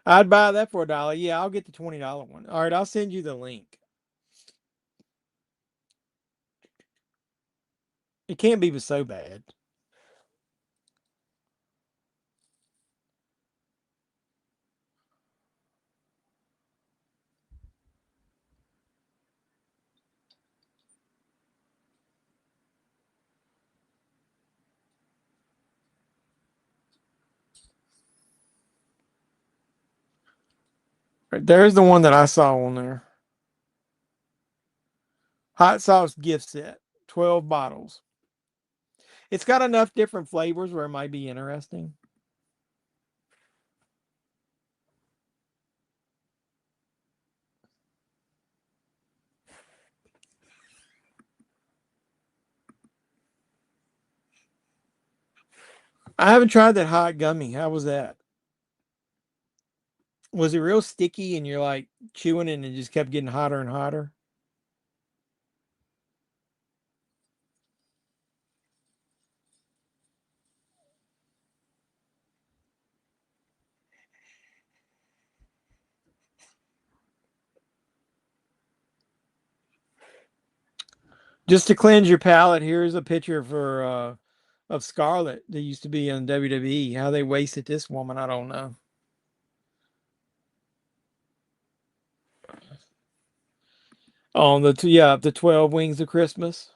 I'd buy that for $1. Yeah, I'll get the $20 one. All right, I'll send you the link. It can't be so bad. Right, there's the one that I saw on there. Hot sauce gift set, 12 bottles. It's got enough different flavors where it might be interesting. I haven't tried that hot gummy. How was that? Was it real sticky and you're like chewing it and it just kept getting hotter and hotter? Just to cleanse your palate, here's a picture for of Scarlett that used to be in WWE. How they wasted this woman, I don't know. On the 12 Wings of Christmas.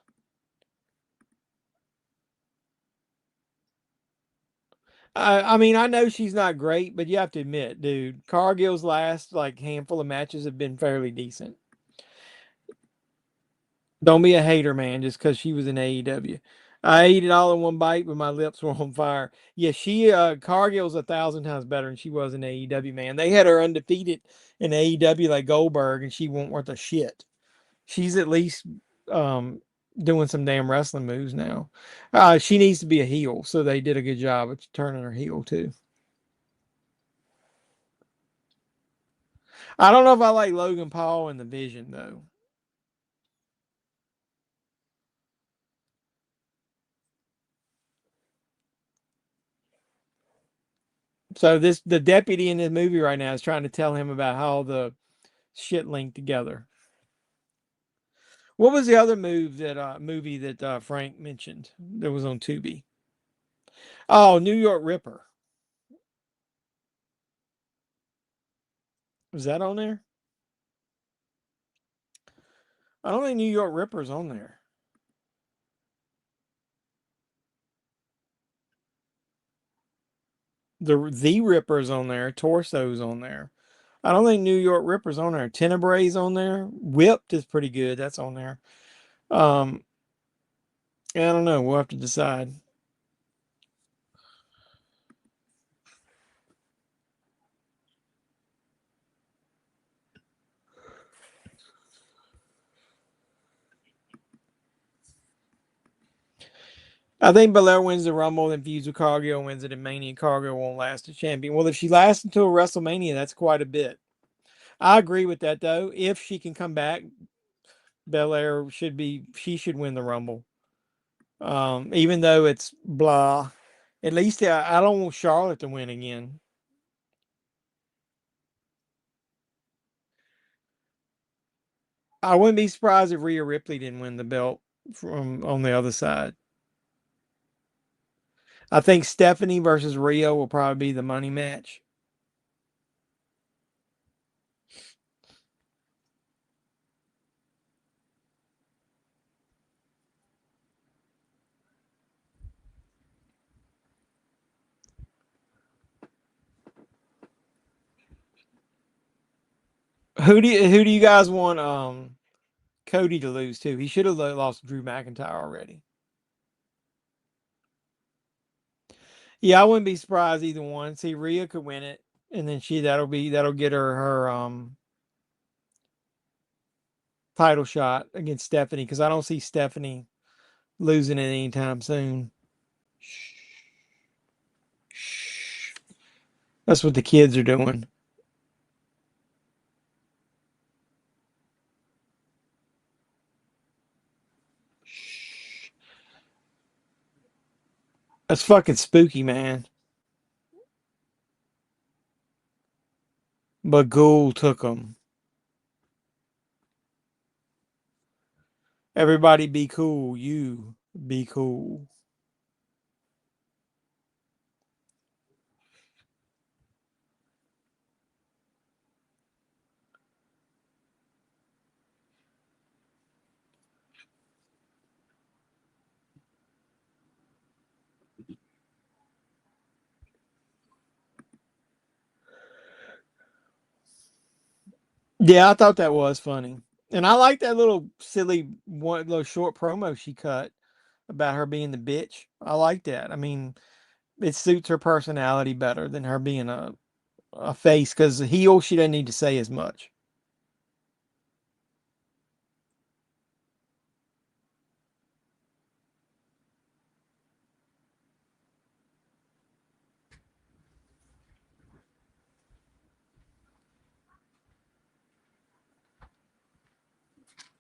I mean, I know she's not great, but you have to admit, dude, Cargill's last like handful of matches have been fairly decent. Don't be a hater, man, just because she was in AEW. I ate it all in one bite, but my lips were on fire. Yeah, Cargill's 1,000 times better than she was in AEW, man. They had her undefeated in AEW like Goldberg, and she won't worth a shit. She's at least um doing some damn wrestling moves now. She needs to be a heel, so they did a good job of turning her heel too. I don't know if I like Logan Paul and the Vision though. So the deputy in this movie right now is trying to tell him about how the shit linked together. What was the other movie that Frank mentioned that was on Tubi? Oh, New York Ripper. Was that on there? I don't think New York Ripper's on there. The Ripper's on there. Torso's on there. I don't think New York Ripper's on there. Tenebrae's on there. Whipped is pretty good. That's on there. Um, I don't know. We'll have to decide. I think Belair wins the Rumble, then feuds with Cargill, wins it in Mania. Cargill won't last as champion. Well, if she lasts until WrestleMania, that's quite a bit. I agree with that though. If she can come back, Belair she should win the Rumble. Even though it's blah. At least I don't want Charlotte to win again. I wouldn't be surprised if Rhea Ripley didn't win the belt from on the other side. I think Stephanie versus Rhea will probably be the money match. Who do you guys want Cody to lose to? He should have lost to Drew McIntyre already. Yeah, I wouldn't be surprised either one. See, Rhea could win it, and then that'll get her title shot against Stephanie because I don't see Stephanie losing it anytime soon. That's what the kids are doing. That's fucking spooky, man. But Ghoul took them. Everybody be cool. You be cool. Yeah, I thought that was funny. And I like that little silly one little short promo she cut about her being the bitch. I like that. I mean, it suits her personality better than her being a face because the heel she doesn't need to say as much.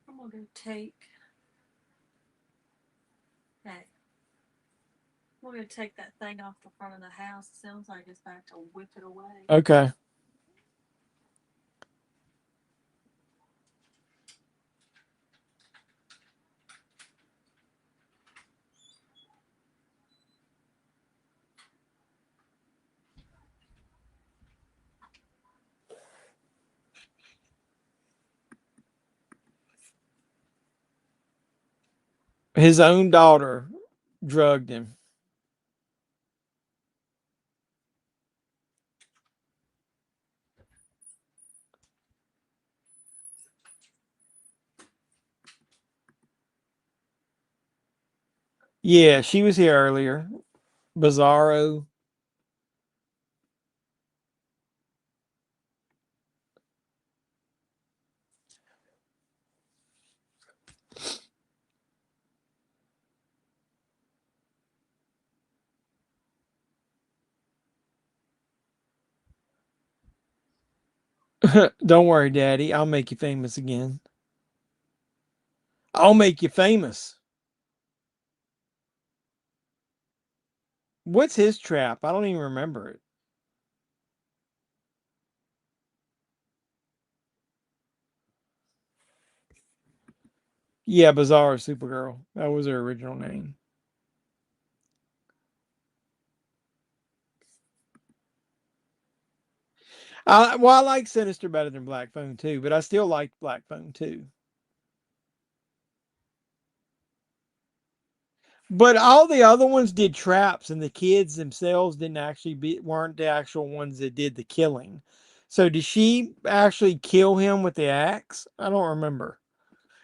I'm gonna go take. Hey, I'm gonna take that thing off the front of the house. It sounds like it's about to whip it away. Okay. His own daughter drugged him. Yeah, she was here earlier. Bizarro. Don't worry, Daddy. I'll make you famous again. I'll make you famous. What's his trap? I don't even remember it. Yeah, Bizarro Supergirl. That was her original name. I like Sinister better than Black Phone too, but I still like Black Phone too. But all the other ones did traps, and the kids themselves didn't actually weren't the actual ones that did the killing. So did she actually kill him with the axe? I don't remember.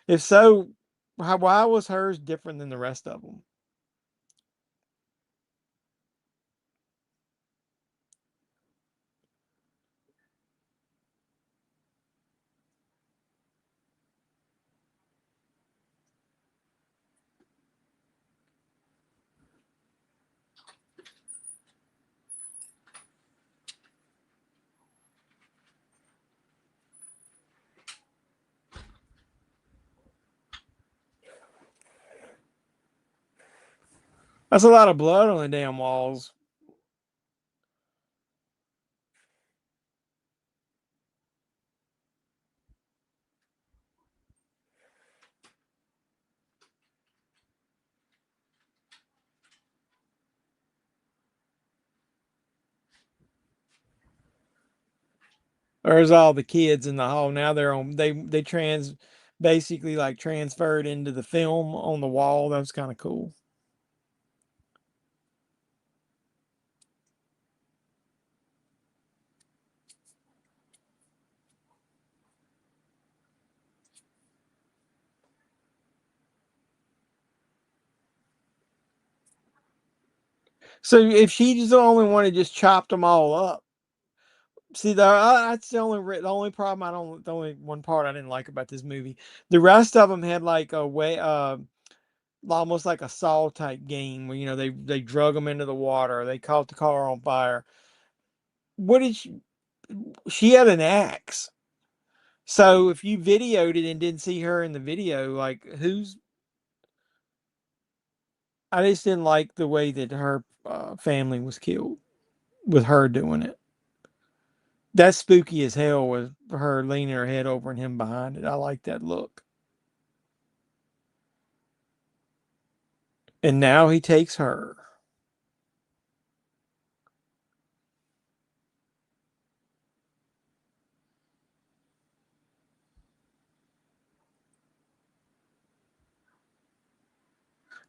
If so, why was hers different than the rest of them? That's a lot of blood on the damn walls. There's all the kids in the hall. Now they're on, they basically like transferred into the film on the wall. That was kind of cool. So if she's the only one that just chopped them all up, see, that's the only problem I don't, the only one part I didn't like about this movie. The rest of them had like a way, almost like a Saw type game where, you know, they drug them into the water, they caught the car on fire. What did she had an axe. So if you videoed it and didn't see her in the video, like I just didn't like the way that her family was killed with her doing it. That's spooky as hell with her leaning her head over and him behind it. I like that look. And now he takes her.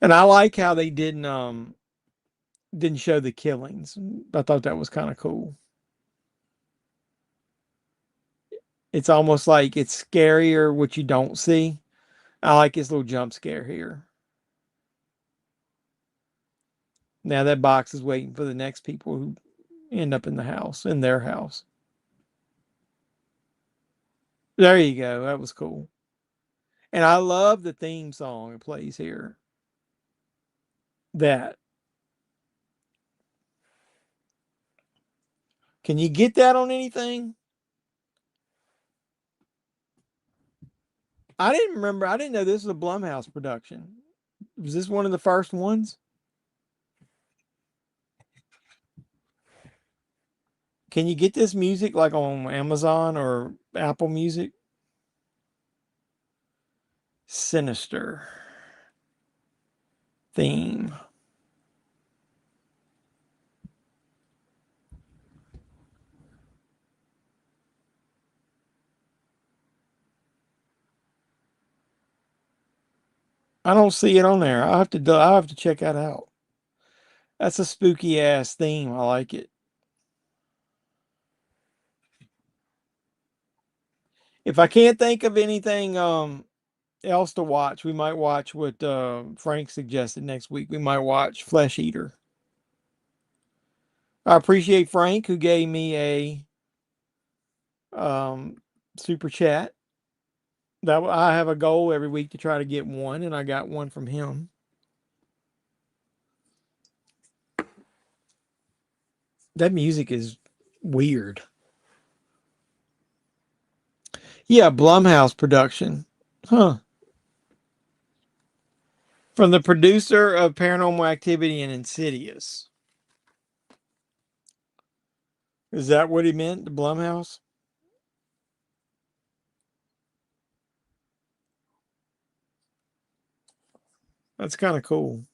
And I like how they didn't show the killings. I thought that was kind of cool. It's almost like it's scarier what you don't see. I like his little jump scare here. Now that box is waiting for the next people who end up in the house, in their house. There you go. That was cool. And I love the theme song it plays here. That. Can you get that on anything? I didn't remember. I didn't know this was a Blumhouse production. Was this one of the first ones? Can you get this music like on Amazon or Apple Music? Sinister theme. I don't see it on there. I have to check that out. That's a spooky ass theme. I like it. If I can't think of anything else to watch, we might watch what Frank suggested next week. We might watch Flesh Eater. I appreciate Frank who gave me a super chat. That I have a goal every week to try to get one, and I got one from him. That music is weird. Yeah, Blumhouse production. Huh. From the producer of Paranormal Activity and Insidious. Is that what he meant? The Blumhouse? That's kind of cool.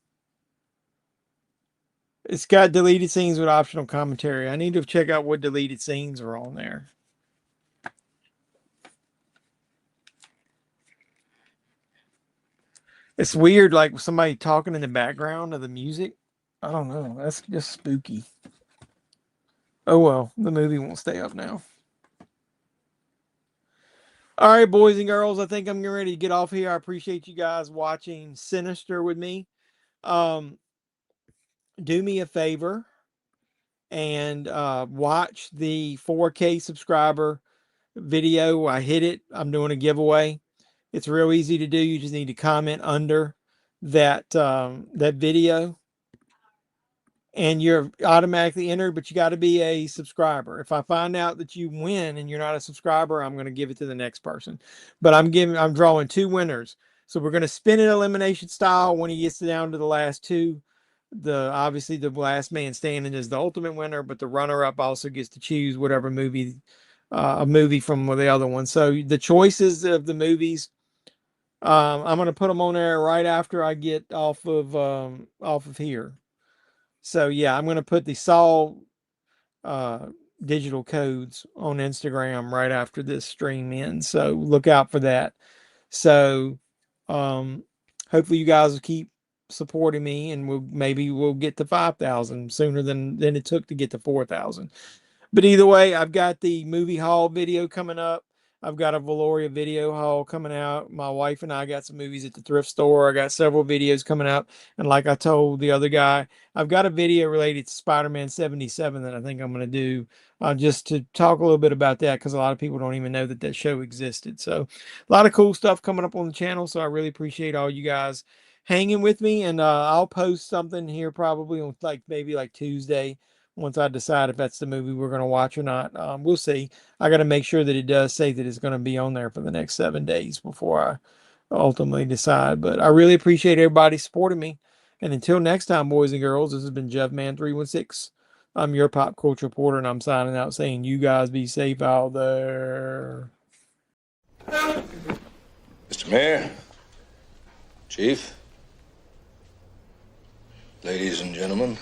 It's got deleted scenes with optional commentary. I need to check out what deleted scenes are on there. It's weird, like somebody talking in the background of the music. I don't know. That's just spooky. Oh well, the movie won't stay up now. All right, boys and girls, I think I'm getting ready to get off here. I appreciate you guys watching Sinister with me. Do me a favor and watch the 4K subscriber video. I hit it. I'm doing a giveaway. It's real easy to do. You just need to comment under that that video, and you're automatically entered. But you got to be a subscriber. If I find out that you win and you're not a subscriber, I'm going to give it to the next person. But I'm drawing two winners. So we're going to spin it elimination style when he gets down to the last two. Obviously the last man standing is the ultimate winner, but the runner-up also gets to choose whatever movie, a movie from the other one. So the choices of the movies, I'm going to put them on there right after I get off of here. So yeah, I'm going to put the Saw digital codes on Instagram right after this stream ends. So look out for that. So hopefully you guys will keep supporting me, and we'll get to 5,000 sooner than it took to get to 4,000. But either way, I've got the movie haul video coming up. I've got a Valoria video haul coming out. My wife and I got some movies at the thrift store. I got several videos coming out. And like I told the other guy, I've got a video related to Spider-Man 77 that I think I'm going to do just to talk a little bit about that, because a lot of people don't even know that that show existed. So a lot of cool stuff coming up on the channel. So I really appreciate all you guys hanging with me. And I'll post something here probably on maybe Tuesday, once I decide if that's the movie we're going to watch or not. We'll see. I got to make sure that it does say that it's going to be on there for the next 7 days before I ultimately decide. But I really appreciate everybody supporting me. And until next time, boys and girls, this has been Jeffman316. I'm your pop culture reporter, and I'm signing out saying you guys be safe out there. Mr. Mayor, Chief, ladies and gentlemen.